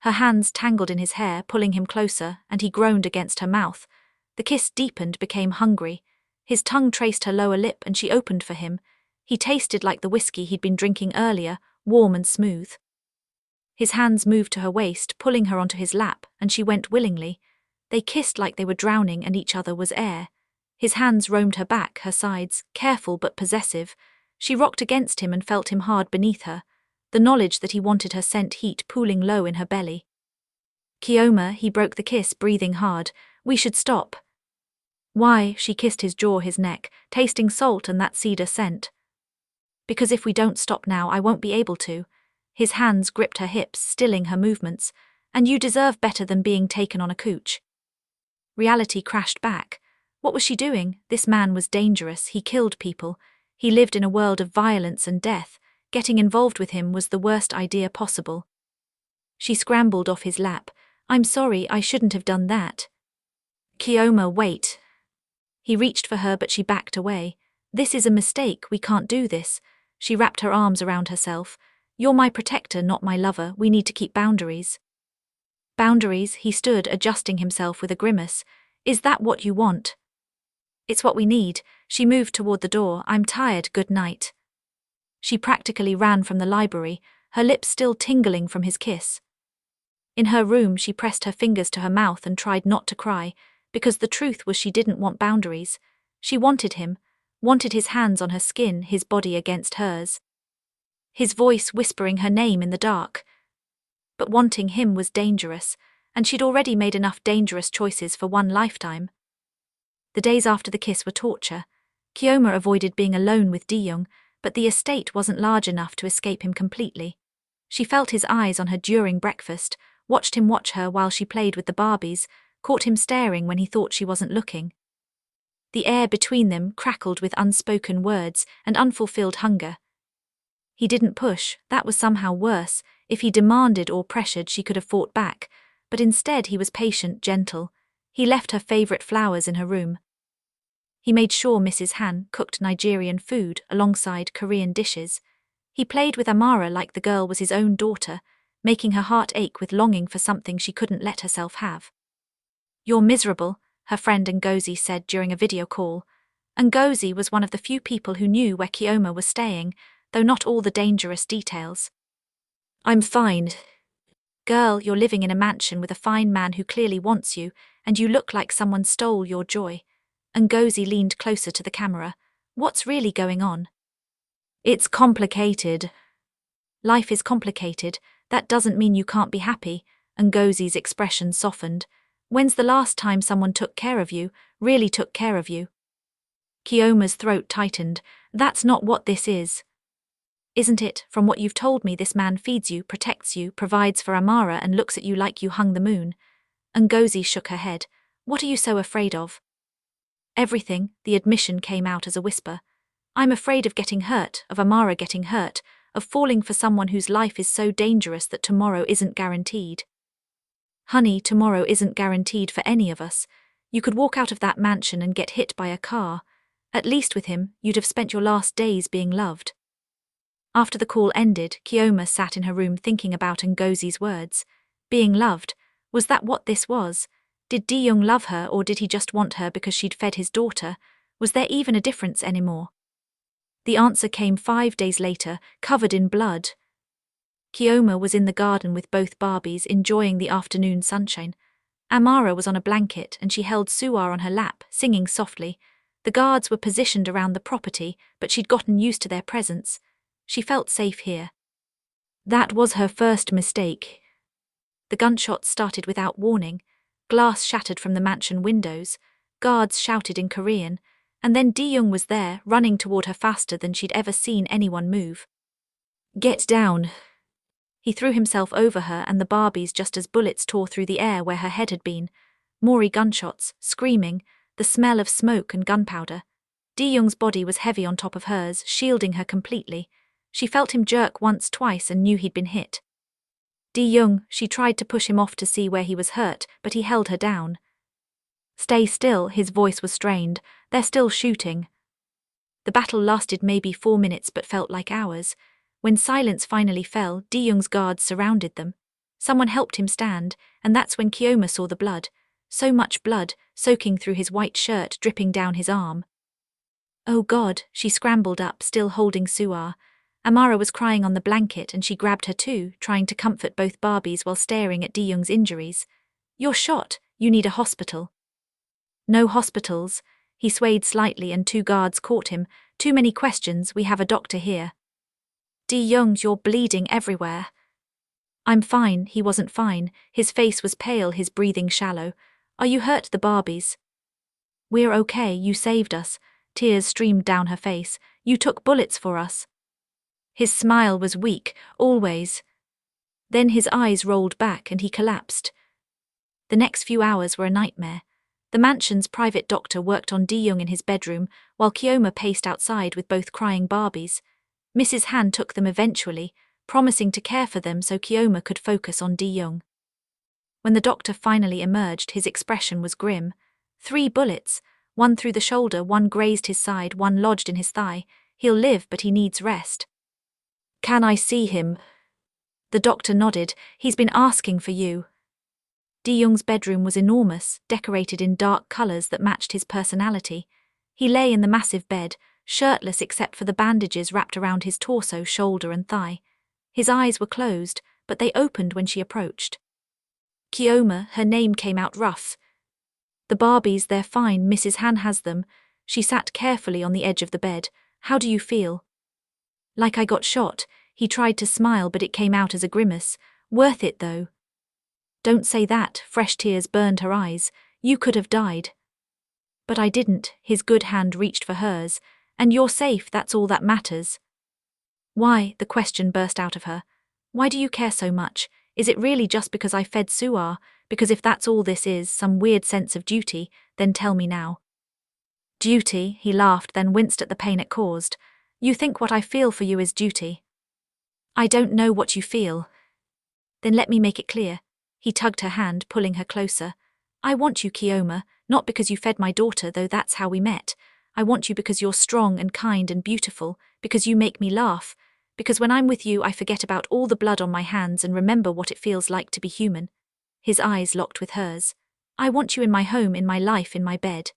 Her hands tangled in his hair, pulling him closer, and he groaned against her mouth. The kiss deepened, became hungry. His tongue traced her lower lip, and she opened for him. He tasted like the whiskey he'd been drinking earlier, warm and smooth. His hands moved to her waist, pulling her onto his lap, and she went willingly. They kissed like they were drowning, and each other was air. His hands roamed her back, her sides, careful but possessive. She rocked against him and felt him hard beneath her. The knowledge that he wanted her sent heat pooling low in her belly. Chioma, he broke the kiss, breathing hard. We should stop. Why? She kissed his jaw, his neck, tasting salt and that cedar scent. Because if we don't stop now, I won't be able to. His hands gripped her hips, stilling her movements. And you deserve better than being taken on a cooch. Reality crashed back. What was she doing? This man was dangerous. He killed people. He lived in a world of violence and death. Getting involved with him was the worst idea possible. She scrambled off his lap. I'm sorry, I shouldn't have done that. Chioma, wait. He reached for her, but she backed away. This is a mistake, we can't do this. She wrapped her arms around herself. You're my protector, not my lover. We need to keep boundaries. Boundaries, he stood, adjusting himself with a grimace. Is that what you want? It's what we need. She moved toward the door. I'm tired, good night. She practically ran from the library, her lips still tingling from his kiss. In her room, she pressed her fingers to her mouth and tried not to cry, because the truth was she didn't want boundaries. She wanted him, wanted his hands on her skin, his body against hers. His voice whispering her name in the dark. But wanting him was dangerous, and she'd already made enough dangerous choices for one lifetime. The days after the kiss were torture. Chioma avoided being alone with Dae-Jung, but the estate wasn't large enough to escape him completely. She felt his eyes on her during breakfast, watched him watch her while she played with the Barbies, caught him staring when he thought she wasn't looking. The air between them crackled with unspoken words and unfulfilled hunger. He didn't push, that was somehow worse. If he demanded or pressured, she could have fought back, but instead he was patient, gentle. He left her favorite flowers in her room. He made sure Mrs. Han cooked Nigerian food alongside Korean dishes. He played with Amara like the girl was his own daughter, making her heart ache with longing for something she couldn't let herself have. You're miserable, her friend Ngozi said during a video call. Ngozi was one of the few people who knew where Chioma was staying, though not all the dangerous details. I'm fine. Girl, you're living in a mansion with a fine man who clearly wants you, and you look like someone stole your joy. Ngozi leaned closer to the camera. What's really going on? It's complicated. Life is complicated. That doesn't mean you can't be happy. Ngozi's expression softened. When's the last time someone took care of you, really took care of you? Chioma's throat tightened. That's not what this is. Isn't it? From what you've told me, this man feeds you, protects you, provides for Amara and looks at you like you hung the moon. Ngozi shook her head. What are you so afraid of? Everything, the admission came out as a whisper. I'm afraid of getting hurt, of Amara getting hurt, of falling for someone whose life is so dangerous that tomorrow isn't guaranteed. Honey, tomorrow isn't guaranteed for any of us. You could walk out of that mansion and get hit by a car. At least with him, you'd have spent your last days being loved. After the call ended, Chioma sat in her room thinking about Ngozi's words. Being loved, was that what this was? Did Dae-Jung love her, or did he just want her because she'd fed his daughter? Was there even a difference anymore? The answer came 5 days later, covered in blood. Chioma was in the garden with both Barbies, enjoying the afternoon sunshine. Amara was on a blanket and she held Soo-Ah on her lap, singing softly. The guards were positioned around the property, but she'd gotten used to their presence. She felt safe here. That was her first mistake. The gunshots started without warning. Glass shattered from the mansion windows. Guards shouted in Korean. And then Dae-Jung was there, running toward her faster than she'd ever seen anyone move. Get down. He threw himself over her and the Barbies just as bullets tore through the air where her head had been. More gunshots, screaming, the smell of smoke and gunpowder. Dae-Jung's body was heavy on top of hers, shielding her completely. She felt him jerk once, twice, and knew he'd been hit. Dae-Jung, she tried to push him off to see where he was hurt, but he held her down. Stay still, his voice was strained. They're still shooting. The battle lasted maybe 4 minutes but felt like hours. When silence finally fell, Dae-Jung's guards surrounded them. Someone helped him stand, and that's when Chioma saw the blood. So much blood, soaking through his white shirt, dripping down his arm. Oh God, she scrambled up, still holding Soo-Ah. Amara was crying on the blanket and she grabbed her too, trying to comfort both Barbies while staring at Dae-Jung's injuries. You're shot, you need a hospital. No hospitals. He swayed slightly and 2 guards caught him. Too many questions, we have a doctor here. Dae-Jung, you're bleeding everywhere. I'm fine, he wasn't fine. His face was pale, his breathing shallow. Are you hurt, the Barbies? We're okay, you saved us. Tears streamed down her face. You took bullets for us. His smile was weak, always. Then his eyes rolled back and he collapsed. The next few hours were a nightmare. The mansion's private doctor worked on Dae-Jung in his bedroom, while Chioma paced outside with both crying Barbies. Mrs. Han took them eventually, promising to care for them so Chioma could focus on Dae-Jung. When the doctor finally emerged, his expression was grim. 3 bullets, 1 through the shoulder, 1 grazed his side, 1 lodged in his thigh. He'll live, but he needs rest. Can I see him? The doctor nodded. He's been asking for you. Dae-Jung's bedroom was enormous, decorated in dark colors that matched his personality. He lay in the massive bed, shirtless except for the bandages wrapped around his torso, shoulder and thigh. His eyes were closed, but they opened when she approached. Chioma, her name came out rough. The Barbies, they're fine, Mrs. Han has them. She sat carefully on the edge of the bed. How do you feel? Like I got shot. He tried to smile but it came out as a grimace. Worth it though. Don't say that, fresh tears burned her eyes. You could have died. But I didn't, his good hand reached for hers. And you're safe, that's all that matters. Why, the question burst out of her. Why do you care so much? Is it really just because I fed Soo-Ah? Because if that's all this is, some weird sense of duty, then tell me now. Duty, he laughed, then winced at the pain it caused. You think what I feel for you is duty. I don't know what you feel. Then let me make it clear. He tugged her hand, pulling her closer. I want you, Chioma, not because you fed my daughter, though that's how we met. I want you because you're strong and kind and beautiful, because you make me laugh, because when I'm with you I forget about all the blood on my hands and remember what it feels like to be human. His eyes locked with hers. I want you in my home, in my life, in my bed.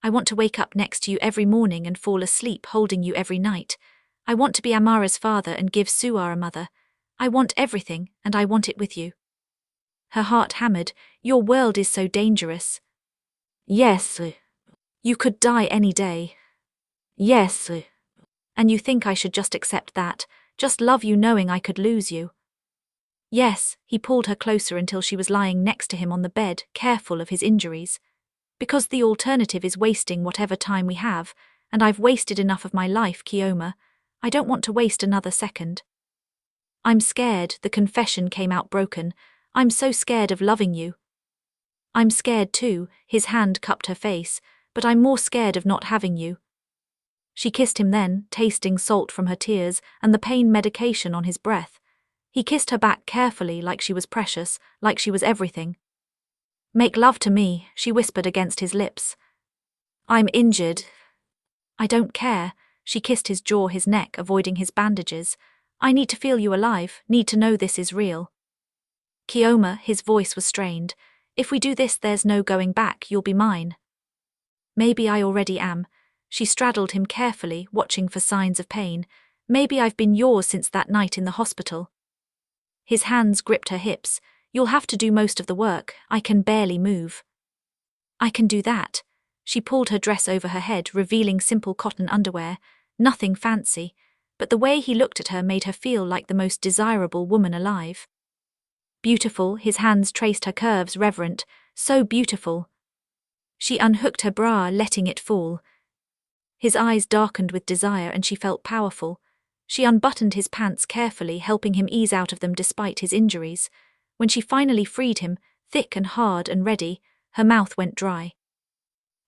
I want to wake up next to you every morning and fall asleep holding you every night. I want to be Amara's father and give Soo-Ah a mother. I want everything, and I want it with you. Her heart hammered. Your world is so dangerous. Yes. You could die any day. Yes. And you think I should just accept that, just love you knowing I could lose you. Yes, he pulled her closer until she was lying next to him on the bed, careful of his injuries. Because the alternative is wasting whatever time we have, and I've wasted enough of my life, Chioma. I don't want to waste another second. I'm scared, the confession came out broken. I'm so scared of loving you. I'm scared too, his hand cupped her face, but I'm more scared of not having you. She kissed him then, tasting salt from her tears and the pain medication on his breath. He kissed her back carefully like she was precious, like she was everything. Make love to me, she whispered against his lips. I'm injured. I don't care. She kissed his jaw, his neck, avoiding his bandages. I need to feel you alive, need to know this is real. Chioma, his voice was strained. If we do this, there's no going back, you'll be mine. Maybe I already am. She straddled him carefully, watching for signs of pain. Maybe I've been yours since that night in the hospital. His hands gripped her hips. You'll have to do most of the work, I can barely move. I can do that. She pulled her dress over her head, revealing simple cotton underwear. Nothing fancy, but the way he looked at her made her feel like the most desirable woman alive. Beautiful, his hands traced her curves, reverent, so beautiful. She unhooked her bra, letting it fall. His eyes darkened with desire and she felt powerful. She unbuttoned his pants carefully, helping him ease out of them despite his injuries. When she finally freed him, thick and hard and ready, her mouth went dry.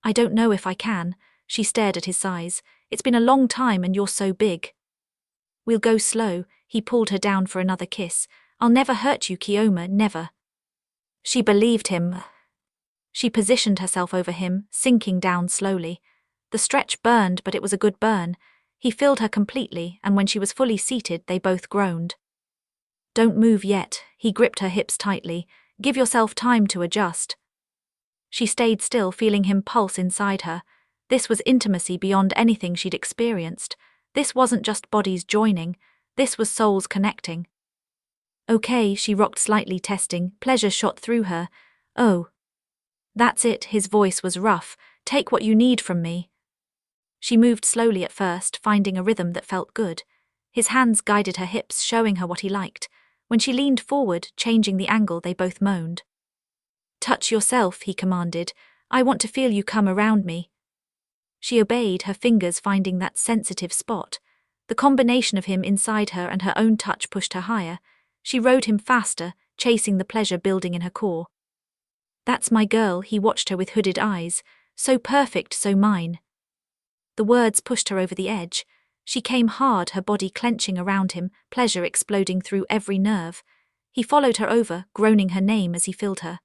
I don't know if I can, she stared at his size. It's been a long time and you're so big. We'll go slow, he pulled her down for another kiss. I'll never hurt you, Chioma, never. She believed him. She positioned herself over him, sinking down slowly. The stretch burned, but it was a good burn. He filled her completely, and when she was fully seated, they both groaned. Don't move yet, he gripped her hips tightly. Give yourself time to adjust. She stayed still, feeling him pulse inside her. This was intimacy beyond anything she'd experienced. This wasn't just bodies joining, this was souls connecting. Okay, she rocked slightly, testing. Pleasure shot through her. Oh. That's it, his voice was rough. Take what you need from me. She moved slowly at first, finding a rhythm that felt good. His hands guided her hips, showing her what he liked. When she leaned forward, changing the angle, they both moaned. Touch yourself, he commanded. I want to feel you come around me. She obeyed, her fingers finding that sensitive spot. The combination of him inside her and her own touch pushed her higher. She rode him faster, chasing the pleasure building in her core. That's my girl, he watched her with hooded eyes. So perfect, so mine. The words pushed her over the edge. She came hard, her body clenching around him, pleasure exploding through every nerve. He followed her over, groaning her name as he filled her.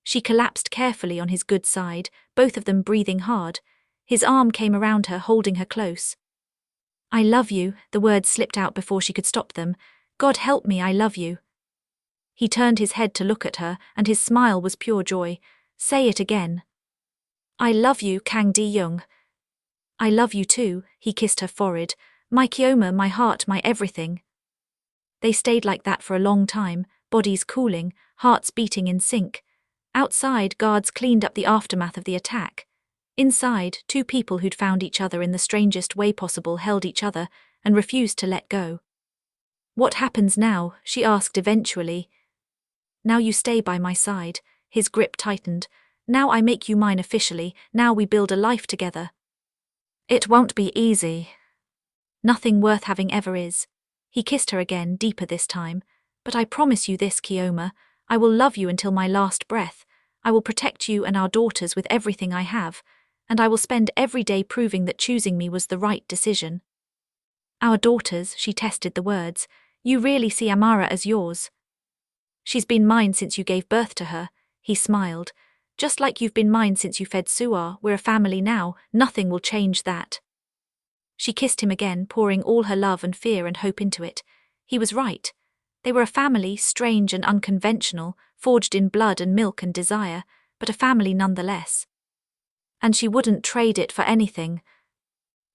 She collapsed carefully on his good side, both of them breathing hard. His arm came around her, holding her close. I love you, the words slipped out before she could stop them. God help me, I love you. He turned his head to look at her, and his smile was pure joy. Say it again. I love you, Kang Dae-Jung. I love you too, he kissed her forehead. My Chioma, my heart, my everything. They stayed like that for a long time, bodies cooling, hearts beating in sync. Outside, guards cleaned up the aftermath of the attack. Inside, two people who'd found each other in the strangest way possible held each other and refused to let go. What happens now? She asked eventually. Now you stay by my side. His grip tightened. Now I make you mine officially. Now we build a life together. It won't be easy. Nothing worth having ever is. He kissed her again, deeper this time. But I promise you this, Chioma. I will love you until my last breath. I will protect you and our daughters with everything I have. And I will spend every day proving that choosing me was the right decision. Our daughters, she tested the words. You really see Amara as yours? She's been mine since you gave birth to her, he smiled. Just like you've been mine since you fed Soo-Ah, we're a family now, nothing will change that. She kissed him again, pouring all her love and fear and hope into it. He was right. They were a family, strange and unconventional, forged in blood and milk and desire, but a family nonetheless. And she wouldn't trade it for anything.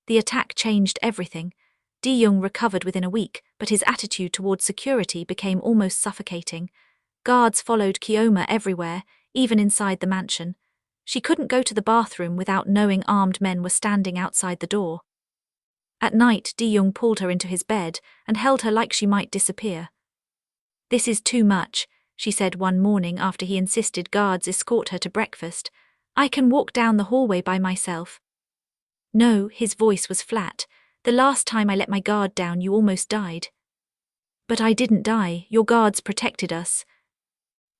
The attack changed everything. Dae-Jung recovered within a week, but his attitude towards security became almost suffocating. Guards followed Chioma everywhere, even inside the mansion. She couldn't go to the bathroom without knowing armed men were standing outside the door. At night, Dae-Jung pulled her into his bed and held her like she might disappear. This is too much, she said one morning after he insisted guards escort her to breakfast. I can walk down the hallway by myself. No, his voice was flat. The last time I let my guard down, you almost died. But I didn't die, your guards protected us.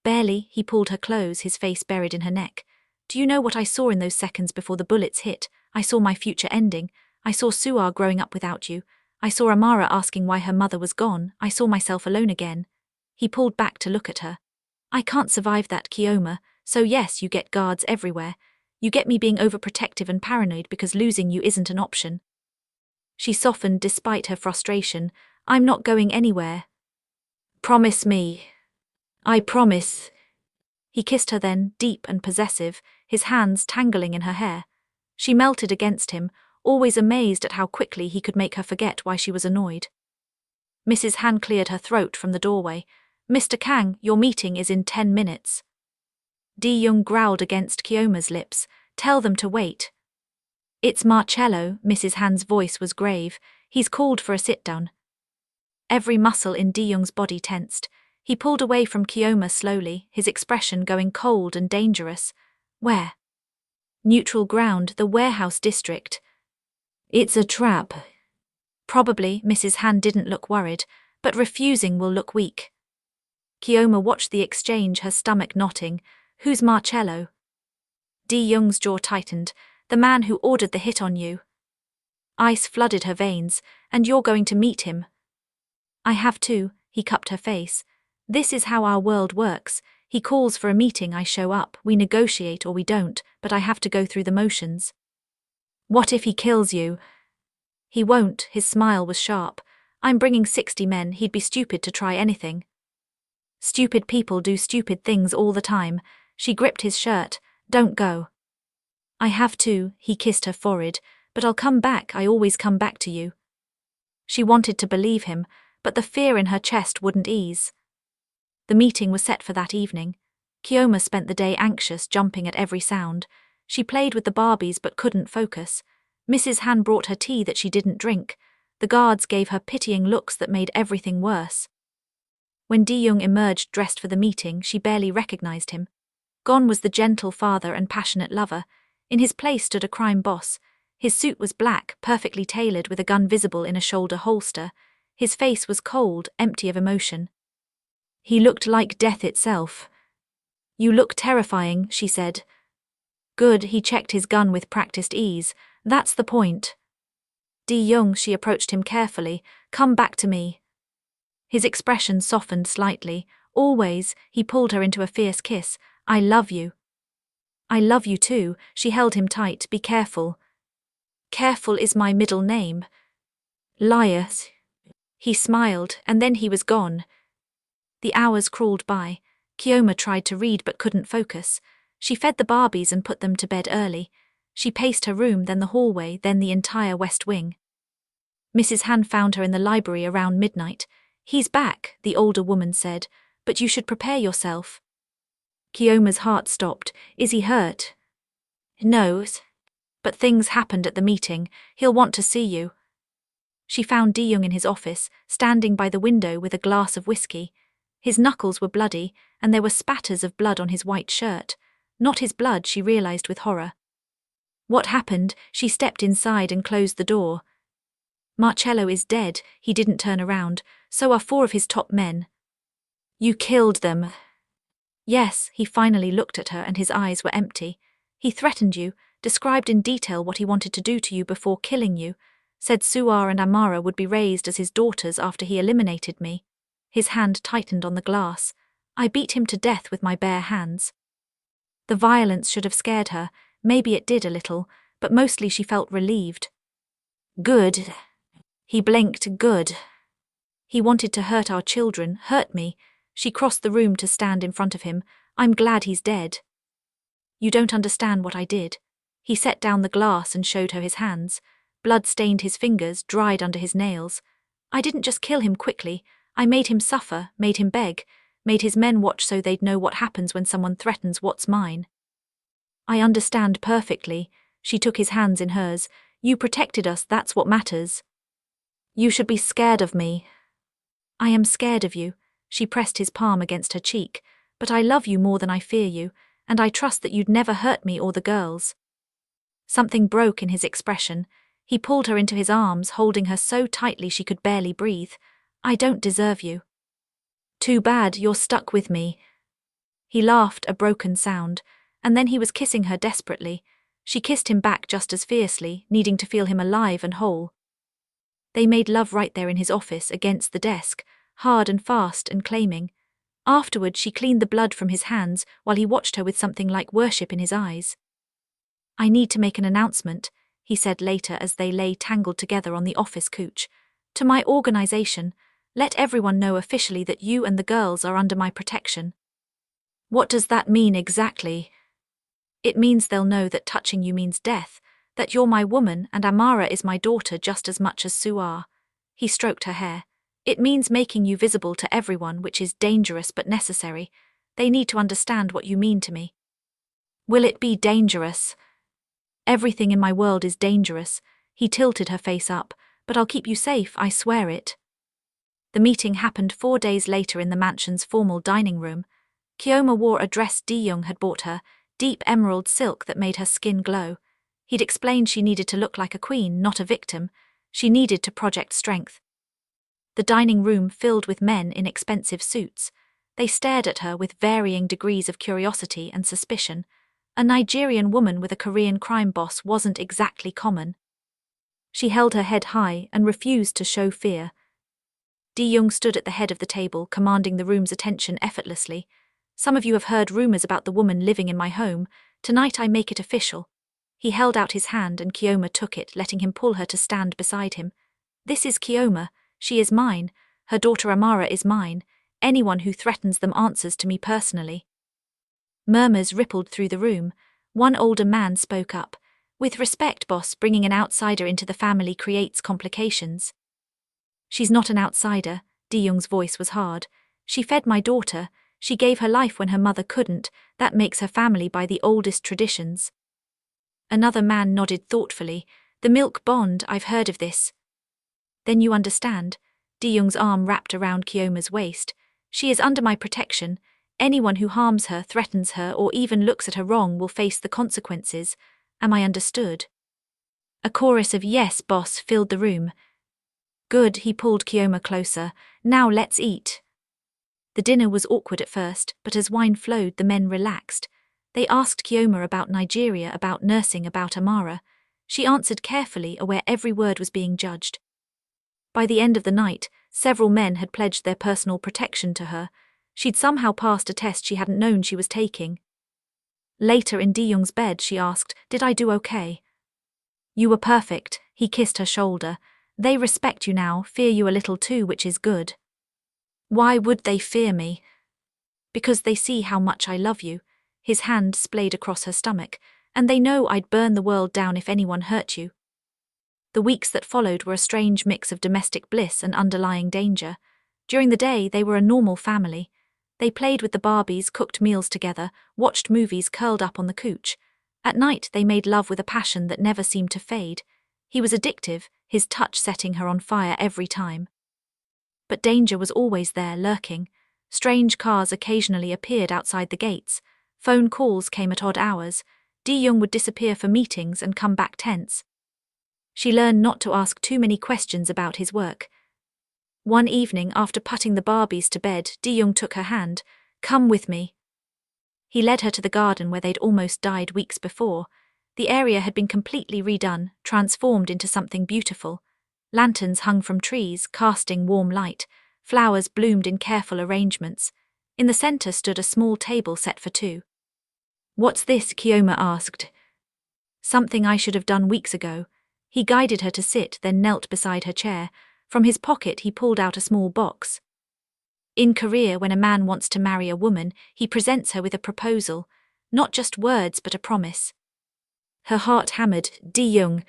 Barely, he pulled her close, his face buried in her neck. Do you know what I saw in those seconds before the bullets hit? I saw my future ending. I saw Soo-Ah growing up without you. I saw Amara asking why her mother was gone. I saw myself alone again. He pulled back to look at her. I can't survive that, Chioma. So yes, you get guards everywhere. You get me being overprotective and paranoid because losing you isn't an option. She softened despite her frustration. I'm not going anywhere. Promise me. I promise. He kissed her then, deep and possessive, his hands tangling in her hair. She melted against him, always amazed at how quickly he could make her forget why she was annoyed. Mrs. Han cleared her throat from the doorway. Mr. Kang, your meeting is in 10 minutes. Dae-Jung growled against Chioma's lips. Tell them to wait. It's Marcello, Mrs. Han's voice was grave. He's called for a sit-down. Every muscle in Dae-Jung's body tensed. He pulled away from Chioma slowly, his expression going cold and dangerous. Where? Neutral ground, the warehouse district. It's a trap. Probably, Mrs. Han didn't look worried, but refusing will look weak. Chioma watched the exchange, her stomach knotting. Who's Marcello? Dae-Jung's jaw tightened. The man who ordered the hit on you. Ice flooded her veins. And you're going to meet him. I have to, he cupped her face. This is how our world works. He calls for a meeting, I show up, we negotiate or we don't, but I have to go through the motions. What if he kills you? He won't, his smile was sharp. I'm bringing 60 men, he'd be stupid to try anything. Stupid people do stupid things all the time. She gripped his shirt. Don't go. I have to, he kissed her forehead, but I'll come back, I always come back to you. She wanted to believe him, but the fear in her chest wouldn't ease. The meeting was set for that evening. Chioma spent the day anxious, jumping at every sound. She played with the Barbies but couldn't focus. Mrs. Han brought her tea that she didn't drink. The guards gave her pitying looks that made everything worse. When Dae-Jung emerged dressed for the meeting, she barely recognized him. Gone was the gentle father and passionate lover. In his place stood a crime boss. His suit was black, perfectly tailored with a gun visible in a shoulder holster. His face was cold, empty of emotion. He looked like death itself. You look terrifying, she said. Good, he checked his gun with practiced ease. That's the point. Dae-Jung, she approached him carefully. Come back to me. His expression softened slightly. Always, he pulled her into a fierce kiss. I love you. I love you too, she held him tight. Be careful. Careful is my middle name. Liars. He smiled, and then he was gone. The hours crawled by. Chioma tried to read but couldn't focus. She fed the Barbies and put them to bed early. She paced her room, then the hallway, then the entire West Wing. Mrs. Han found her in the library around midnight. He's back, the older woman said, but you should prepare yourself. Chioma's heart stopped. Is he hurt? No. But things happened at the meeting. He'll want to see you. She found Dae-Jung in his office, standing by the window with a glass of whiskey. His knuckles were bloody, and there were spatters of blood on his white shirt. Not his blood, she realized with horror. What happened? She stepped inside and closed the door. Marcello is dead, he didn't turn around. So are 4 of his top men. You killed them. Yes, he finally looked at her and his eyes were empty. He threatened you, described in detail what he wanted to do to you before killing you, said Soo-Ah and Amara would be raised as his daughters after he eliminated me. His hand tightened on the glass. I beat him to death with my bare hands. The violence should have scared her. Maybe it did a little, but mostly she felt relieved. Good. He blinked. Good. He wanted to hurt our children, hurt me. She crossed the room to stand in front of him. I'm glad he's dead. You don't understand what I did. He set down the glass and showed her his hands. Blood stained his fingers, dried under his nails. I didn't just kill him quickly. I made him suffer, made him beg, made his men watch so they'd know what happens when someone threatens what's mine. I understand perfectly. She took his hands in hers. You protected us, that's what matters. You should be scared of me. I am scared of you. She pressed his palm against her cheek. But I love you more than I fear you, and I trust that you'd never hurt me or the girls. Something broke in his expression. He pulled her into his arms, holding her so tightly she could barely breathe. I don't deserve you. Too bad, you're stuck with me. He laughed, a broken sound, and then he was kissing her desperately. She kissed him back just as fiercely, needing to feel him alive and whole. They made love right there in his office, against the desk, hard and fast and claiming. Afterward, she cleaned the blood from his hands while he watched her with something like worship in his eyes. I need to make an announcement, he said later as they lay tangled together on the office couch. To my organization, let everyone know officially that you and the girls are under my protection. What does that mean exactly? It means they'll know that touching you means death, that you're my woman and Amara is my daughter just as much as Soo-Ah. He stroked her hair. It means making you visible to everyone, which is dangerous but necessary. They need to understand what you mean to me. Will it be dangerous? Everything in my world is dangerous. He tilted her face up. But I'll keep you safe, I swear it. The meeting happened 4 days later in the mansion's formal dining room. Chioma wore a dress Dae-Jung had bought her, deep emerald silk that made her skin glow. He'd explained she needed to look like a queen, not a victim. She needed to project strength. The dining room filled with men in expensive suits. They stared at her with varying degrees of curiosity and suspicion. A Nigerian woman with a Korean crime boss wasn't exactly common. She held her head high and refused to show fear. Dae-Jung stood at the head of the table, commanding the room's attention effortlessly. Some of you have heard rumors about the woman living in my home. Tonight I make it official. He held out his hand and Chioma took it, letting him pull her to stand beside him. This is Chioma. She is mine. Her daughter Amara is mine. Anyone who threatens them answers to me personally. Murmurs rippled through the room. One older man spoke up. With respect, boss, bringing an outsider into the family creates complications. She's not an outsider. Dae-Jung's voice was hard. She fed my daughter. She gave her life when her mother couldn't. That makes her family by the oldest traditions. Another man nodded thoughtfully. The milk bond, I've heard of this. Then you understand. Dae-Jung's arm wrapped around Chioma's waist. She is under my protection. Anyone who harms her, threatens her, or even looks at her wrong will face the consequences. Am I understood? A chorus of yes, boss, filled the room. Good, he pulled Chioma closer. Now let's eat. The dinner was awkward at first, but as wine flowed, the men relaxed. They asked Chioma about Nigeria, about nursing, about Amara. She answered carefully, aware every word was being judged. By the end of the night, several men had pledged their personal protection to her. She'd somehow passed a test she hadn't known she was taking. Later in Dae-Jung's bed, she asked, "Did I do okay?" "You were perfect," he kissed her shoulder. "They respect you now, fear you a little too, which is good." "Why would they fear me?" "Because they see how much I love you." His hand splayed across her stomach. "And they know I'd burn the world down if anyone hurt you." The weeks that followed were a strange mix of domestic bliss and underlying danger. During the day, they were a normal family. They played with the Barbies, cooked meals together, watched movies curled up on the couch. At night, they made love with a passion that never seemed to fade. He was addictive, his touch setting her on fire every time. But danger was always there, lurking. Strange cars occasionally appeared outside the gates. Phone calls came at odd hours. Dae-Jung would disappear for meetings and come back tense. She learned not to ask too many questions about his work. One evening, after putting the Barbies to bed, Dae-Jung took her hand. "Come with me." He led her to the garden where they'd almost died weeks before. The area had been completely redone, transformed into something beautiful. Lanterns hung from trees, casting warm light. Flowers bloomed in careful arrangements. In the center stood a small table set for two. "What's this?" Chioma asked. "Something I should have done weeks ago." He guided her to sit, then knelt beside her chair. From his pocket he pulled out a small box. In Korea, when a man wants to marry a woman, he presents her with a proposal. Not just words, but a promise. Her heart hammered. "Dae-Jung."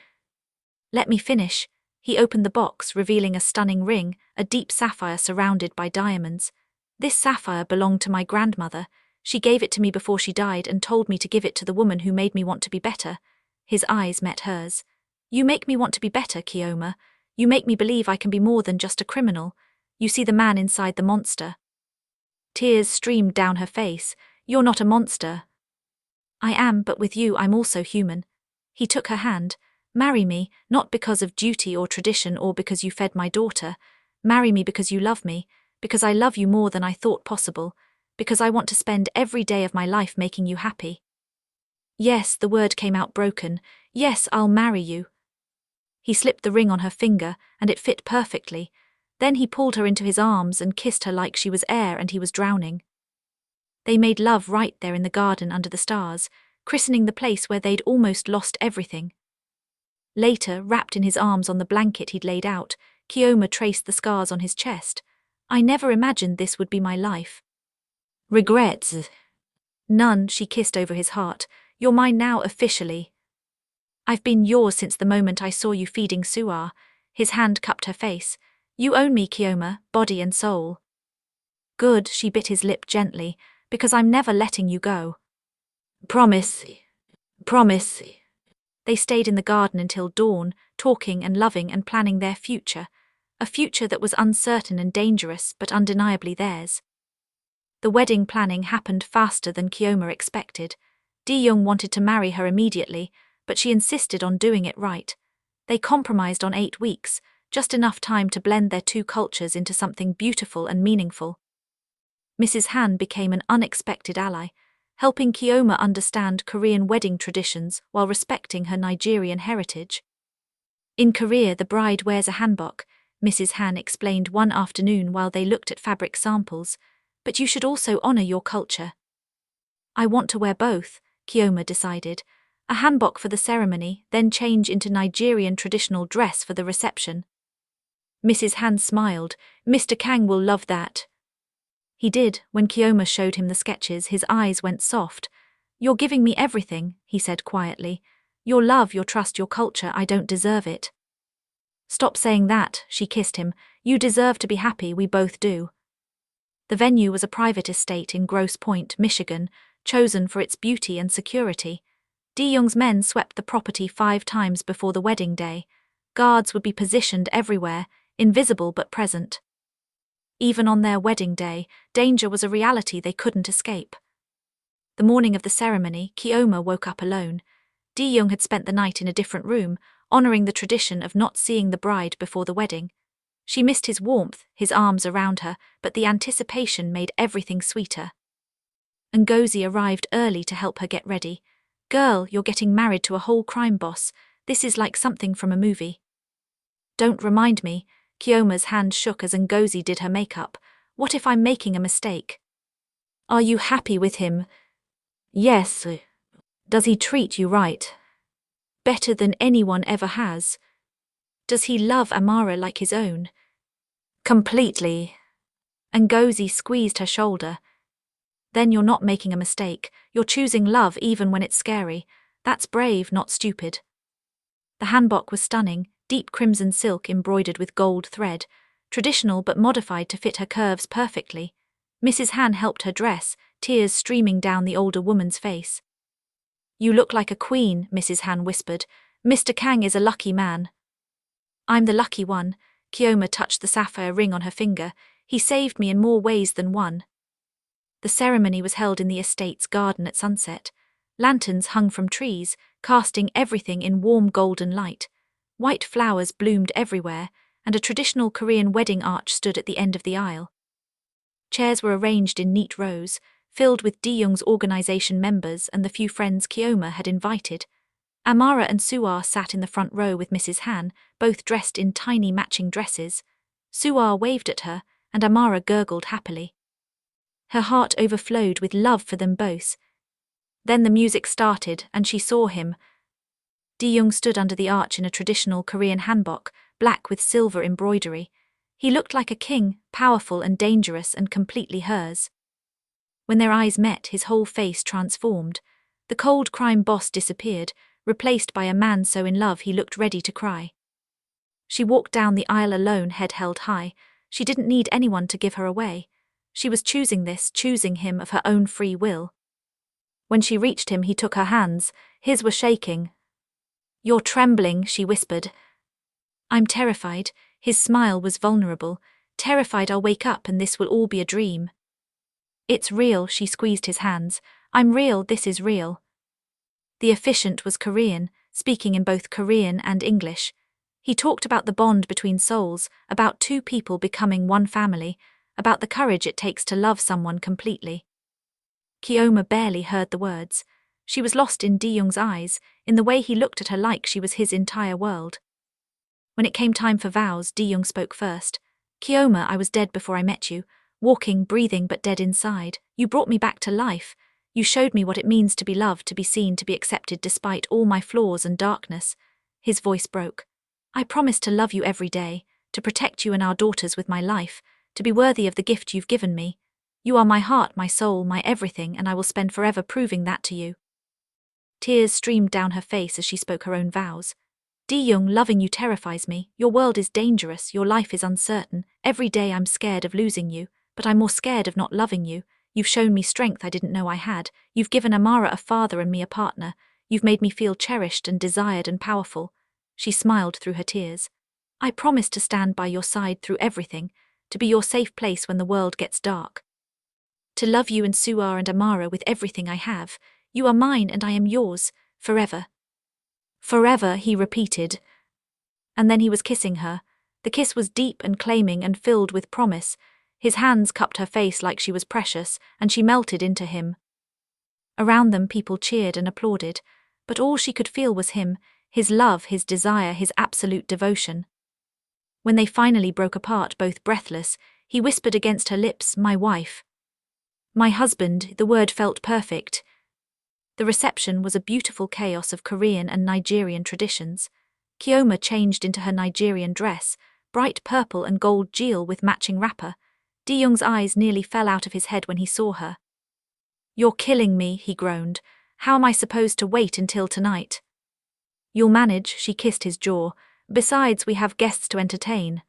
"Let me finish." He opened the box, revealing a stunning ring, a deep sapphire surrounded by diamonds. "This sapphire belonged to my grandmother. She gave it to me before she died and told me to give it to the woman who made me want to be better." His eyes met hers. "You make me want to be better, Chioma. You make me believe I can be more than just a criminal. You see the man inside the monster." Tears streamed down her face. "You're not a monster." "I am, but with you I'm also human." He took her hand. "Marry me, not because of duty or tradition or because you fed my daughter. Marry me because you love me, because I love you more than I thought possible, because I want to spend every day of my life making you happy." "Yes," the word came out broken. "Yes, I'll marry you." He slipped the ring on her finger, and it fit perfectly. Then he pulled her into his arms and kissed her like she was air and he was drowning. They made love right there in the garden under the stars, christening the place where they'd almost lost everything. Later, wrapped in his arms on the blanket he'd laid out, Chioma traced the scars on his chest. "I never imagined this would be my life." "Regrets?" "None," she kissed over his heart. "You're mine now officially." "I've been yours since the moment I saw you feeding Soo-Ah." His hand cupped her face. "You own me, Chioma, body and soul." "Good," she bit his lip gently, "because I'm never letting you go." "Promise. Promise." They stayed in the garden until dawn, talking and loving and planning their future. A future that was uncertain and dangerous, but undeniably theirs. The wedding planning happened faster than Chioma expected. Dae-Jung wanted to marry her immediately, but she insisted on doing it right. They compromised on 8 weeks, just enough time to blend their two cultures into something beautiful and meaningful. Mrs. Han became an unexpected ally, helping Chioma understand Korean wedding traditions while respecting her Nigerian heritage. In Korea, the bride wears a hanbok, Mrs. Han explained one afternoon while they looked at fabric samples, but you should also honor your culture. I want to wear both, Chioma decided. A hanbok for the ceremony, then change into Nigerian traditional dress for the reception. Mrs. Han smiled. Mr. Kang will love that. He did. When Chioma showed him the sketches, his eyes went soft. You're giving me everything, he said quietly. Your love, your trust, your culture, I don't deserve it. Stop saying that, she kissed him. You deserve to be happy, we both do. The venue was a private estate in Grosse Pointe, Michigan, chosen for its beauty and security. Dae-Jung's men swept the property 5 times before the wedding day. Guards would be positioned everywhere, invisible but present. Even on their wedding day, danger was a reality they couldn't escape. The morning of the ceremony, Chioma woke up alone. Dae-Jung had spent the night in a different room, honoring the tradition of not seeing the bride before the wedding. She missed his warmth, his arms around her, but the anticipation made everything sweeter. Ngozi arrived early to help her get ready. Girl, you're getting married to a whole crime boss. This is like something from a movie. Don't remind me. Chioma's hand shook as Ngozi did her makeup. What if I'm making a mistake? Are you happy with him? Yes. Does he treat you right? Better than anyone ever has. Does he love Amara like his own? Completely. Ngozi squeezed her shoulder. Then you're not making a mistake. You're choosing love even when it's scary. That's brave, not stupid. The hanbok was stunning, deep crimson silk embroidered with gold thread, traditional but modified to fit her curves perfectly. Mrs. Han helped her dress, tears streaming down the older woman's face. You look like a queen, Mrs. Han whispered. Mr. Kang is a lucky man. I'm the lucky one. Chioma touched the sapphire ring on her finger. He saved me in more ways than one. The ceremony was held in the estate's garden at sunset. Lanterns hung from trees, casting everything in warm golden light. White flowers bloomed everywhere, and a traditional Korean wedding arch stood at the end of the aisle. Chairs were arranged in neat rows, filled with Dae-Jung's organization members and the few friends Chioma had invited. Amara and Soo-Ah sat in the front row with Mrs. Han, both dressed in tiny matching dresses. Soo-Ah waved at her, and Amara gurgled happily. Her heart overflowed with love for them both. Then the music started, and she saw him. Dae-Jung stood under the arch in a traditional Korean hanbok, black with silver embroidery. He looked like a king, powerful and dangerous and completely hers. When their eyes met, his whole face transformed. The cold crime boss disappeared, replaced by a man so in love he looked ready to cry. She walked down the aisle alone, head held high. She didn't need anyone to give her away. She was choosing him of her own free will. When she reached him, he took her hands. His were shaking. You're trembling, she whispered. I'm terrified. His smile was vulnerable. Terrified I'll wake up and this will all be a dream. It's real, she squeezed his hands. I'm real, this is real. The officiant was Korean, speaking in both Korean and English. He talked about the bond between souls, about two people becoming one family, about the courage it takes to love someone completely. Chioma barely heard the words. She was lost in Dae-Jung's eyes, in the way he looked at her like she was his entire world. When it came time for vows, Dae-Jung spoke first. Chioma, I was dead before I met you, walking, breathing but dead inside. You brought me back to life. You showed me what it means to be loved, to be seen, to be accepted despite all my flaws and darkness. His voice broke. I promise to love you every day, to protect you and our daughters with my life, to be worthy of the gift you've given me. You are my heart, my soul, my everything, and I will spend forever proving that to you. Tears streamed down her face as she spoke her own vows. Dae-Jung, loving you terrifies me. Your world is dangerous, your life is uncertain. Every day I'm scared of losing you, but I'm more scared of not loving you. You've shown me strength I didn't know I had. You've given Amara a father and me a partner. You've made me feel cherished and desired and powerful. She smiled through her tears. I promise to stand by your side through everything, to be your safe place when the world gets dark. To love you and Soo-Ah and Amara with everything I have. You are mine and I am yours, forever. Forever, he repeated. And then he was kissing her. The kiss was deep and claiming and filled with promise. His hands cupped her face like she was precious, and she melted into him. Around them people cheered and applauded, but all she could feel was him, his love, his desire, his absolute devotion. When they finally broke apart, both breathless, he whispered against her lips, "My wife." "My husband," the word felt perfect. The reception was a beautiful chaos of Korean and Nigerian traditions. Chioma changed into her Nigerian dress, bright purple and gold jewel with matching wrapper. Dae-Jung's eyes nearly fell out of his head when he saw her. "You're killing me," he groaned. "How am I supposed to wait until tonight?" "You'll manage," she kissed his jaw. "Besides, we have guests to entertain."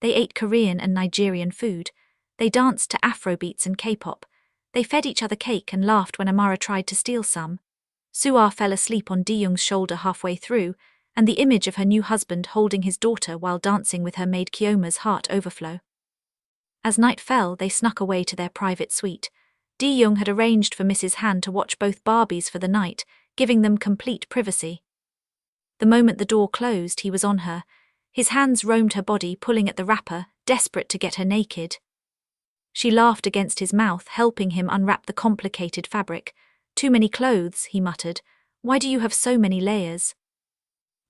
They ate Korean and Nigerian food. They danced to Afrobeats and K-pop. They fed each other cake and laughed when Amara tried to steal some. Soo-Ah fell asleep on Dae-Jung's shoulder halfway through, and the image of her new husband holding his daughter while dancing with her made Chioma's heart overflow. As night fell, they snuck away to their private suite. Dae-Jung had arranged for Mrs. Han to watch both Barbies for the night, giving them complete privacy. The moment the door closed, he was on her. His hands roamed her body, pulling at the wrapper, desperate to get her naked. She laughed against his mouth, helping him unwrap the complicated fabric. "Too many clothes," he muttered. "Why do you have so many layers?"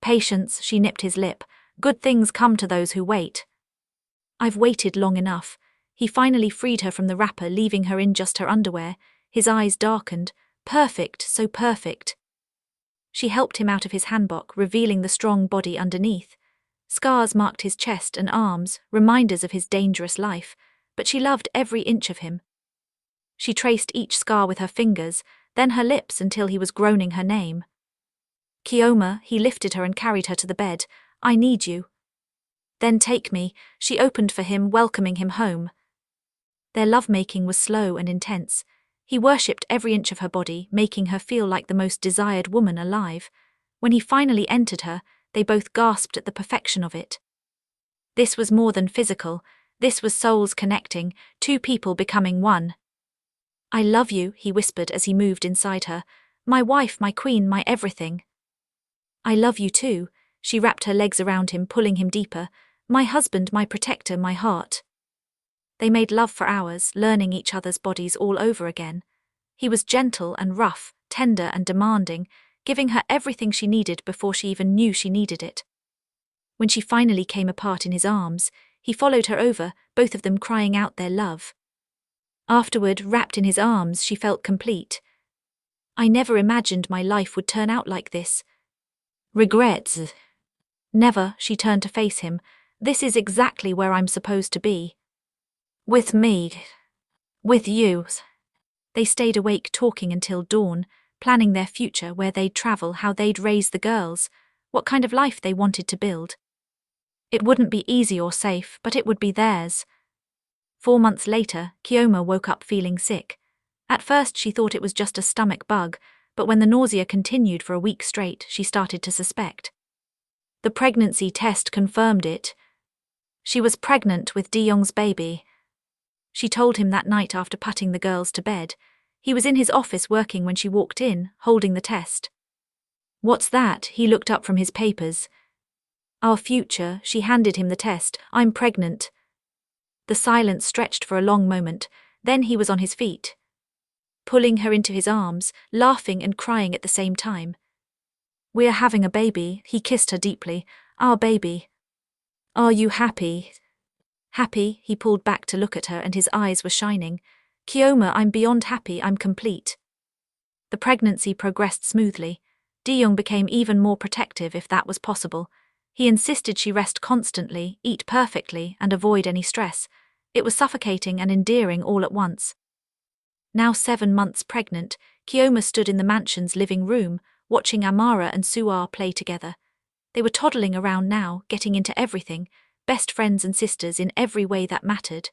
"Patience," she nipped his lip. "Good things come to those who wait." "I've waited long enough." He finally freed her from the wrapper, leaving her in just her underwear. His eyes darkened. Perfect, so perfect. She helped him out of his hanbok, revealing the strong body underneath. Scars marked his chest and arms, reminders of his dangerous life, but she loved every inch of him. She traced each scar with her fingers, then her lips until he was groaning her name. "Chioma," he lifted her and carried her to the bed. "I need you." "Then take me," she opened for him, welcoming him home. Their lovemaking was slow and intense. He worshipped every inch of her body, making her feel like the most desired woman alive. When he finally entered her, they both gasped at the perfection of it. This was more than physical. This was souls connecting, two people becoming one. "I love you," he whispered as he moved inside her. "My wife, my queen, my everything." "I love you too." She wrapped her legs around him, pulling him deeper. "My husband, my protector, my heart." They made love for hours, learning each other's bodies all over again. He was gentle and rough, tender and demanding, giving her everything she needed before she even knew she needed it. When she finally came apart in his arms, he followed her over, both of them crying out their love. Afterward, wrapped in his arms, she felt complete. "I never imagined my life would turn out like this." "Regrets?" "Never," she turned to face him. "This is exactly where I'm supposed to be." "With me. With you." They stayed awake talking until dawn, planning their future, where they'd travel, how they'd raise the girls, what kind of life they wanted to build. It wouldn't be easy or safe, but it would be theirs. 4 months later, Chioma woke up feeling sick. At first she thought it was just a stomach bug, but when the nausea continued for a week straight, she started to suspect. The pregnancy test confirmed it. She was pregnant with Dae-Jung's baby. She told him that night after putting the girls to bed. He was in his office working when she walked in, holding the test. "What's that?" He looked up from his papers. "Our future." She handed him the test. "I'm pregnant." The silence stretched for a long moment, then he was on his feet, pulling her into his arms, laughing and crying at the same time. "We're having a baby." He kissed her deeply. "Our baby. Are you happy?" "Happy?" He pulled back to look at her and his eyes were shining. "Chioma, I'm beyond happy, I'm complete." The pregnancy progressed smoothly. Dae-Jung became even more protective if that was possible. He insisted she rest constantly, eat perfectly, and avoid any stress. It was suffocating and endearing all at once. Now 7 months pregnant, Chioma stood in the mansion's living room, watching Amara and Soo-Ah play together. They were toddling around now, getting into everything, best friends and sisters in every way that mattered.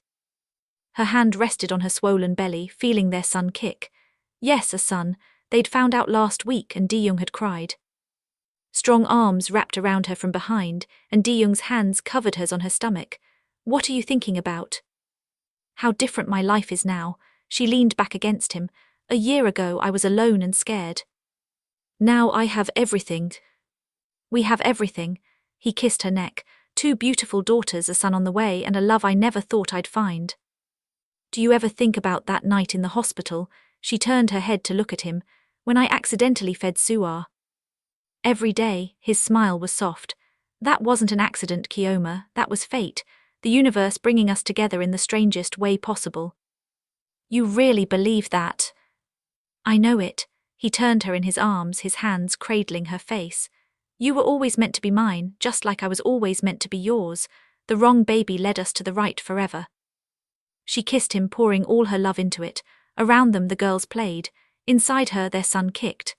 Her hand rested on her swollen belly, feeling their son kick. Yes, a son. They'd found out last week and Dae-Jung had cried. Strong arms wrapped around her from behind, and Dae-Jung's hands covered hers on her stomach. "What are you thinking about?" "How different my life is now." She leaned back against him. "A year ago I was alone and scared. Now I have everything. We have everything." He kissed her neck. 2 beautiful daughters, a son on the way, and a love I never thought I'd find. Do you ever think about that night in the hospital? She turned her head to look at him. When I accidentally fed Soo-Ah. Every day, his smile was soft. That wasn't an accident, Chioma, that was fate, the universe bringing us together in the strangest way possible. You really believe that? I know it. He turned her in his arms, his hands cradling her face. You were always meant to be mine, just like I was always meant to be yours. The wrong baby led us to the right forever. She kissed him, pouring all her love into it. Around them the girls played. Inside her their son kicked.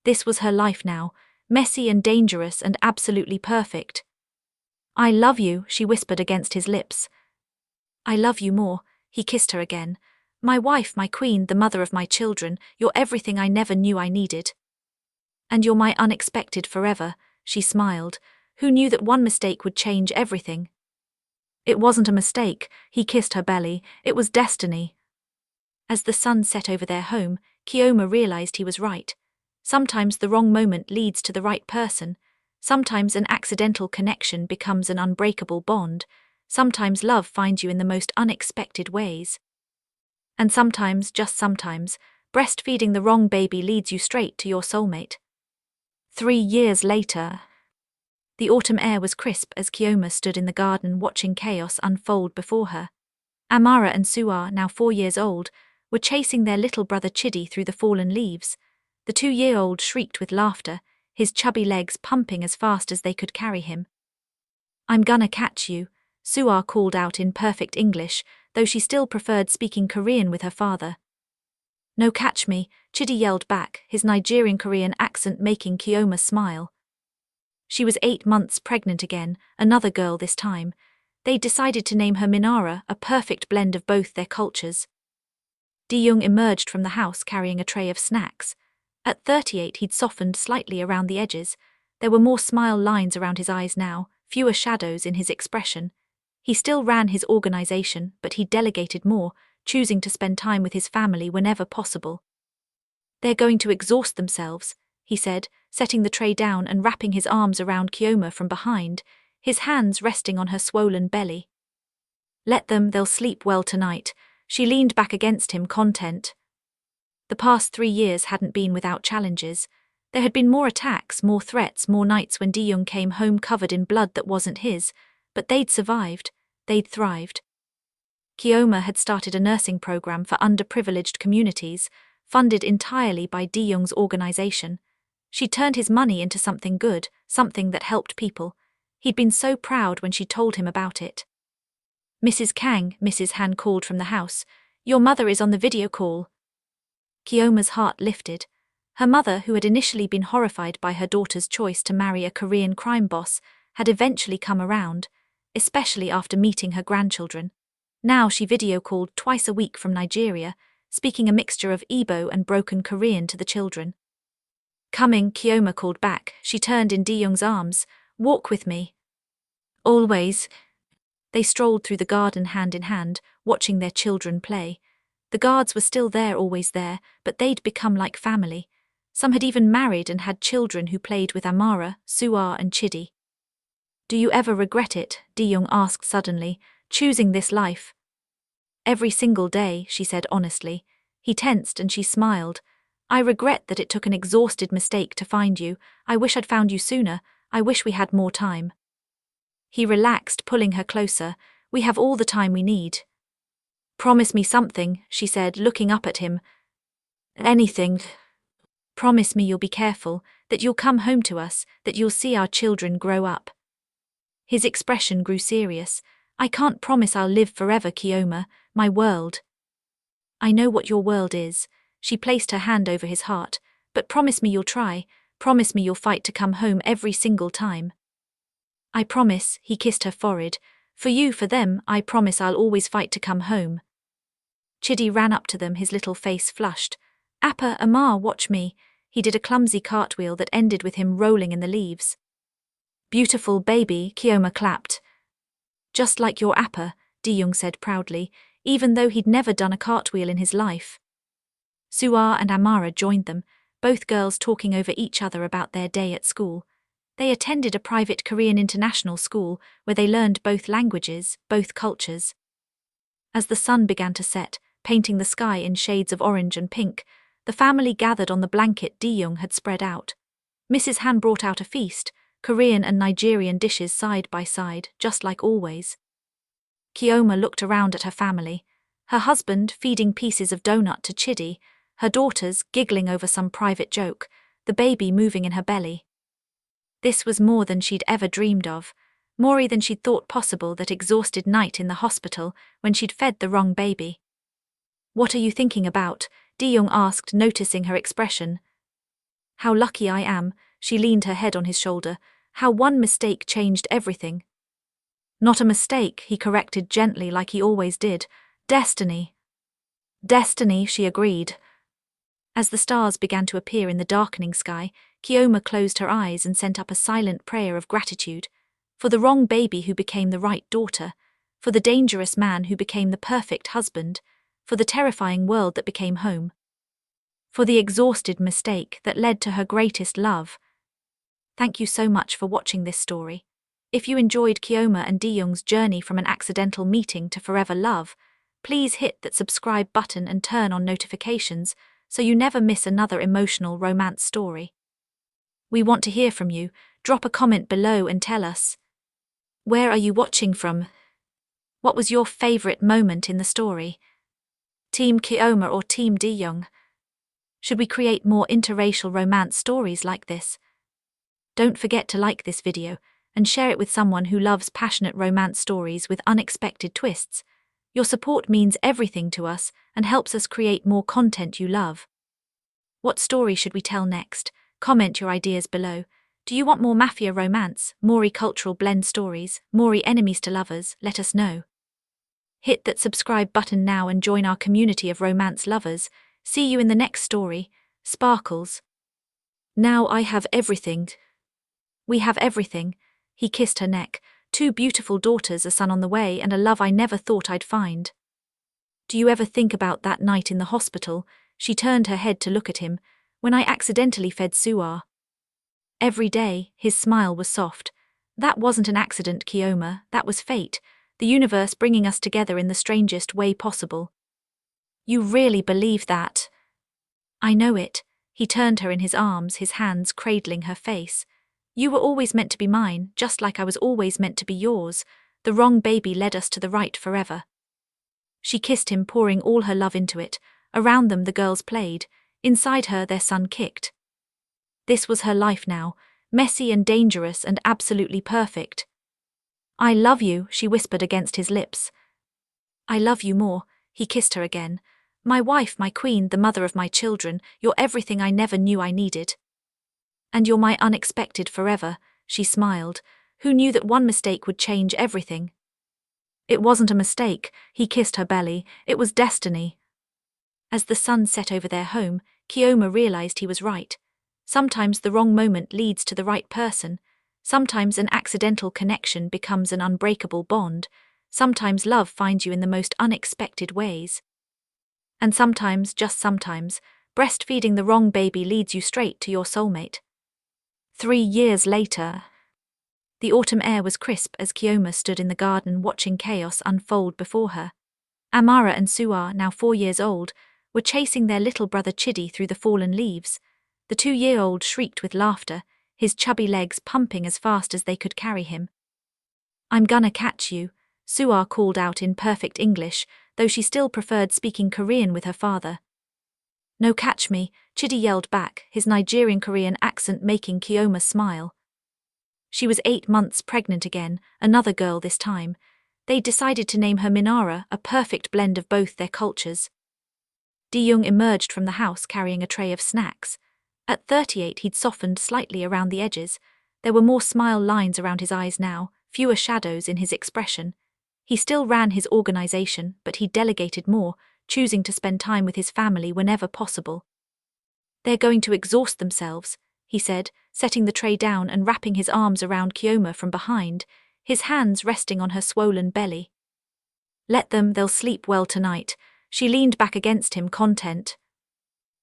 This was her life now, messy and dangerous and absolutely perfect. I love you, she whispered against his lips. I love you more, he kissed her again. My wife, my queen, the mother of my children, you're everything I never knew I needed. And you're my unexpected forever, she smiled. Who knew that one mistake would change everything? It wasn't a mistake, he kissed her belly, it was destiny. As the sun set over their home, Chioma realized he was right. Sometimes the wrong moment leads to the right person. Sometimes an accidental connection becomes an unbreakable bond. Sometimes love finds you in the most unexpected ways. And sometimes, just sometimes, breastfeeding the wrong baby leads you straight to your soulmate. 3 years later. The autumn air was crisp as Chioma stood in the garden watching chaos unfold before her. Amara and Soo-Ah, now 4 years old, were chasing their little brother Chidi through the fallen leaves. The 2-year-old shrieked with laughter, his chubby legs pumping as fast as they could carry him. I'm gonna catch you, Soo-Ah called out in perfect English, though she still preferred speaking Korean with her father. No, catch me, Chidi yelled back, his Nigerian Korean accent making Chioma smile. She was 8 months pregnant again, another girl this time. They decided to name her Minara, a perfect blend of both their cultures. Dae-Jung emerged from the house carrying a tray of snacks. At 38 he'd softened slightly around the edges. There were more smile lines around his eyes now, fewer shadows in his expression. He still ran his organization, but he delegated more, choosing to spend time with his family whenever possible. They're going to exhaust themselves, he said, setting the tray down and wrapping his arms around Chioma from behind, his hands resting on her swollen belly. Let them, they'll sleep well tonight. She leaned back against him, content. The past 3 years hadn't been without challenges. There had been more attacks, more threats, more nights when Dae-Jung came home covered in blood that wasn't his, but they'd survived, they'd thrived. Chioma had started a nursing program for underprivileged communities, funded entirely by Dae-Jung's organization. She'd turned his money into something good, something that helped people. He'd been so proud when she told him about it. Mrs. Kang, Mrs. Han called from the house. Your mother is on the video call. Chioma's heart lifted. Her mother, who had initially been horrified by her daughter's choice to marry a Korean crime boss, had eventually come around, especially after meeting her grandchildren. Now she video called twice a week from Nigeria, speaking a mixture of Igbo and broken Korean to the children. Coming, Chioma called back. She turned in Dae-Jung's arms. Walk with me. Always. They strolled through the garden hand in hand, watching their children play. The guards were still there, always there, but they'd become like family. Some had even married and had children who played with Amara, Soo-Ah and Chidi. Do you ever regret it? Dae-Jung asked suddenly, choosing this life. Every single day, she said honestly. He tensed and she smiled. I regret that it took an exhausted mistake to find you. I wish I'd found you sooner. I wish we had more time. He relaxed, pulling her closer. We have all the time we need. Promise me something, she said, looking up at him. Anything. Promise me you'll be careful, that you'll come home to us, that you'll see our children grow up. His expression grew serious. I can't promise I'll live forever, Chioma, my world. I know what your world is. She placed her hand over his heart. But promise me you'll try. Promise me you'll fight to come home every single time. I promise, he kissed her forehead. For you, for them, I promise I'll always fight to come home. Chidi ran up to them, his little face flushed. Appa, Amar, watch me. He did a clumsy cartwheel that ended with him rolling in the leaves. Beautiful baby, Chioma clapped. Just like your Appa, Dae-Jung said proudly, even though he'd never done a cartwheel in his life. Soo-Ah and Amara joined them, both girls talking over each other about their day at school. They attended a private Korean international school where they learned both languages, both cultures. As the sun began to set, painting the sky in shades of orange and pink, the family gathered on the blanket Dae-Jung had spread out. Mrs. Han brought out a feast, Korean and Nigerian dishes side by side, just like always. Chioma looked around at her family, her husband feeding pieces of donut to Chidi, her daughters giggling over some private joke, the baby moving in her belly. This was more than she'd ever dreamed of, more than she'd thought possible. That exhausted night in the hospital when she'd fed the wrong baby. "What are you thinking about?" Dae-Jung asked, noticing her expression. "How lucky I am," she leaned her head on his shoulder, "how one mistake changed everything." "Not a mistake," he corrected gently like he always did. "Destiny." "Destiny," she agreed. As the stars began to appear in the darkening sky, Chioma closed her eyes and sent up a silent prayer of gratitude. For the wrong baby who became the right daughter, for the dangerous man who became the perfect husband, for the terrifying world that became home, for the exhausted mistake that led to her greatest love. Thank you so much for watching this story. If you enjoyed Chioma and Dae-Jung's journey from an accidental meeting to forever love, please hit that subscribe button and turn on notifications so you never miss another emotional romance story. We want to hear from you. Drop a comment below and tell us, where are you watching from? What was your favorite moment in the story? Team Chioma or Team Dae-Jung? Should we create more interracial romance stories like this? Don't forget to like this video and share it with someone who loves passionate romance stories with unexpected twists. Your support means everything to us and helps us create more content you love. What story should we tell next? Comment your ideas below. Do you want more Mafia romance, more cultural blend stories, more enemies to lovers? Let us know. Hit that subscribe button now and join our community of romance lovers. See you in the next story. Sparkles. Now I have everything. We have everything. He kissed her neck. 2 beautiful daughters, a son on the way, and a love I never thought I'd find. Do you ever think about that night in the hospital? She turned her head to look at him, when I accidentally fed Soo-Ah. Every day, his smile was soft. That wasn't an accident, Chioma, that was fate, the universe bringing us together in the strangest way possible. You really believe that? I know it. He turned her in his arms, his hands cradling her face. You were always meant to be mine, just like I was always meant to be yours. The wrong baby led us to the right forever. She kissed him, pouring all her love into it. Around them the girls played. Inside her their son kicked. This was her life now, messy and dangerous and absolutely perfect. I love you, she whispered against his lips. I love you more, he kissed her again. My wife, my queen, the mother of my children, you're everything I never knew I needed. And you're my unexpected forever, she smiled. Who knew that one mistake would change everything? It wasn't a mistake, he kissed her belly, it was destiny. As the sun set over their home, Chioma realized he was right. Sometimes the wrong moment leads to the right person. Sometimes an accidental connection becomes an unbreakable bond. Sometimes love finds you in the most unexpected ways. And sometimes, just sometimes, breastfeeding the wrong baby leads you straight to your soulmate. 3 years later. The autumn air was crisp as Chioma stood in the garden watching chaos unfold before her. Amara and Soo-Ah, now 4 years old, were chasing their little brother Chidi through the fallen leaves. The 2-year-old shrieked with laughter, his chubby legs pumping as fast as they could carry him. I'm gonna catch you, Soo-Ah called out in perfect English, though she still preferred speaking Korean with her father. No, catch me, Chidi yelled back, his Nigerian Korean accent making Chioma smile. She was 8 months pregnant again, another girl this time. They decided to name her Minara, a perfect blend of both their cultures. Dae-Jung emerged from the house carrying a tray of snacks. At 38 he'd softened slightly around the edges. There were more smile lines around his eyes now, fewer shadows in his expression. He still ran his organization, but he delegated more, choosing to spend time with his family whenever possible. They're going to exhaust themselves, he said, setting the tray down and wrapping his arms around Chioma from behind, his hands resting on her swollen belly. Let them, they'll sleep well tonight. She leaned back against him, content.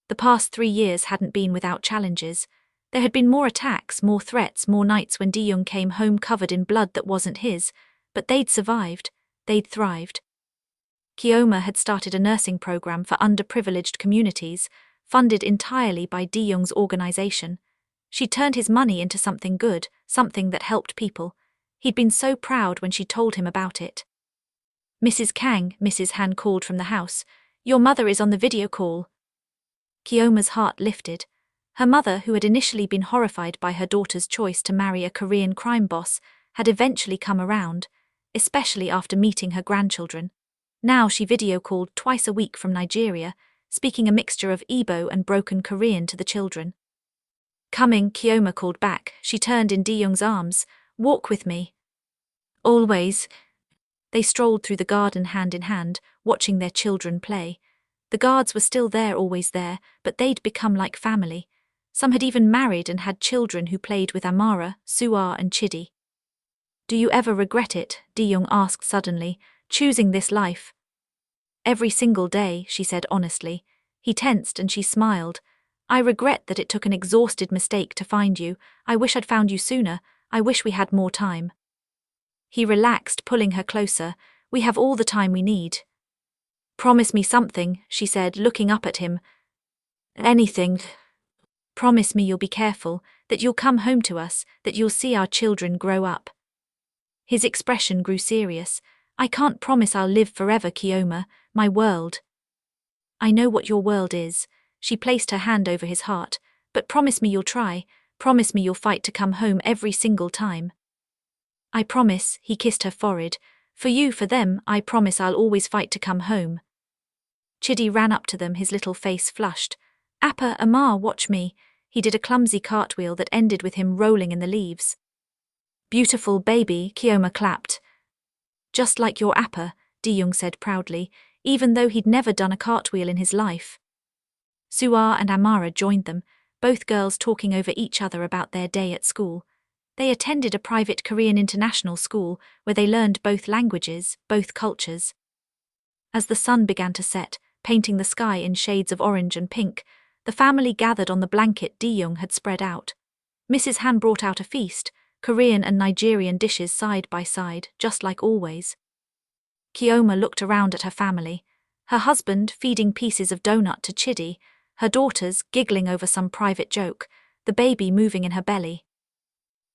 The past 3 years hadn't been without challenges. There had been more attacks, more threats, more nights when Dae-Jung came home covered in blood that wasn't his, but they'd survived, they'd thrived. Chioma had started a nursing program for underprivileged communities, funded entirely by Dae-Jung's organization. She turned his money into something good, something that helped people. He'd been so proud when she told him about it. "Mrs. Kang," Mrs. Han called from the house, "your mother is on the video call." Chioma's heart lifted. Her mother, who had initially been horrified by her daughter's choice to marry a Korean crime boss, had eventually come around, especially after meeting her grandchildren. Now she video called twice a week from Nigeria, speaking a mixture of Igbo and broken Korean to the children. "Coming," Chioma called back. She turned in Dae-Jung's arms. "Walk with me." "Always." They strolled through the garden hand in hand, watching their children play. The guards were still there, always there, but they'd become like family. Some had even married and had children who played with Amara, Soo-Ah and Chidi. "Do you ever regret it?" Dae-Jung asked suddenly, "choosing this life?" "Every single day," she said honestly. He tensed and she smiled. "I regret that it took an exhausted mistake to find you. I wish I'd found you sooner. I wish we had more time." He relaxed, pulling her closer. "We have all the time we need." "Promise me something," she said, looking up at him. "Anything. Promise me you'll be careful, that you'll come home to us, that you'll see our children grow up." His expression grew serious. "I can't promise I'll live forever, Chioma, my world." "I know what your world is." She placed her hand over his heart. "But promise me you'll try. Promise me you'll fight to come home every single time." "I promise," he kissed her forehead. "For you, for them, I promise I'll always fight to come home." Chidi ran up to them, his little face flushed. "Appa, Amar, watch me." He did a clumsy cartwheel that ended with him rolling in the leaves. "Beautiful baby," Chioma clapped. "Just like your Appa," Dae-Jung said proudly, even though he'd never done a cartwheel in his life. Soo-Ah and Amara joined them, both girls talking over each other about their day at school. They attended a private Korean international school where they learned both languages, both cultures. As the sun began to set, painting the sky in shades of orange and pink, the family gathered on the blanket Dae-Jung had spread out. Mrs. Han brought out a feast, Korean and Nigerian dishes side by side, just like always. Chioma looked around at her family, her husband feeding pieces of donut to Chidi, her daughters giggling over some private joke, the baby moving in her belly.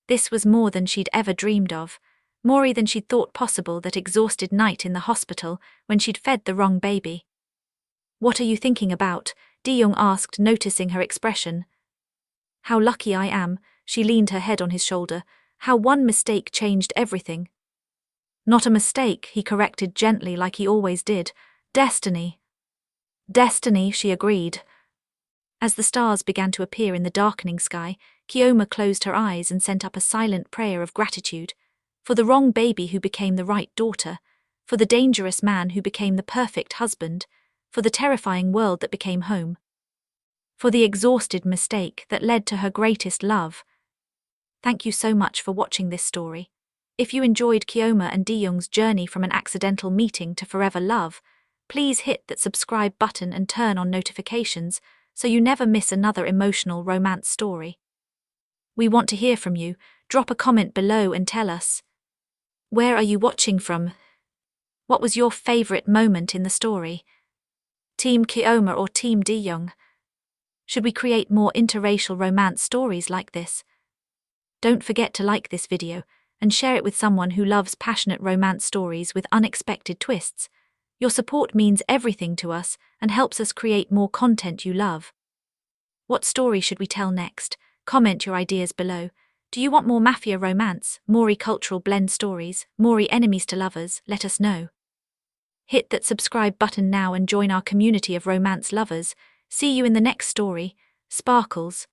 This was more than she'd ever dreamed of, more than she'd thought possible that exhausted night in the hospital when she'd fed the wrong baby. "What are you thinking about?" Dae-Jung asked, noticing her expression. "How lucky I am," she leaned her head on his shoulder. "How one mistake changed everything." "Not a mistake," he corrected gently like he always did. "Destiny." "Destiny," she agreed. As the stars began to appear in the darkening sky, Chioma closed her eyes and sent up a silent prayer of gratitude. For the wrong baby who became the right daughter, for the dangerous man who became the perfect husband, for the terrifying world that became home, for the exhausted mistake that led to her greatest love. Thank you so much for watching this story. If you enjoyed Chioma and Dae-Jung's journey from an accidental meeting to forever love, please hit that subscribe button and turn on notifications so you never miss another emotional romance story. We want to hear from you. Drop a comment below and tell us. Where are you watching from? What was your favorite moment in the story? Team Chioma or Team Dae-Jung? Should we create more interracial romance stories like this? Don't forget to like this video and share it with someone who loves passionate romance stories with unexpected twists. Your support means everything to us and helps us create more content you love. What story should we tell next? Comment your ideas below. Do you want more Mafia romance, more cultural blend stories, more enemies to lovers? Let us know. Hit that subscribe button now and join our community of romance lovers. See you in the next story. Sparkles.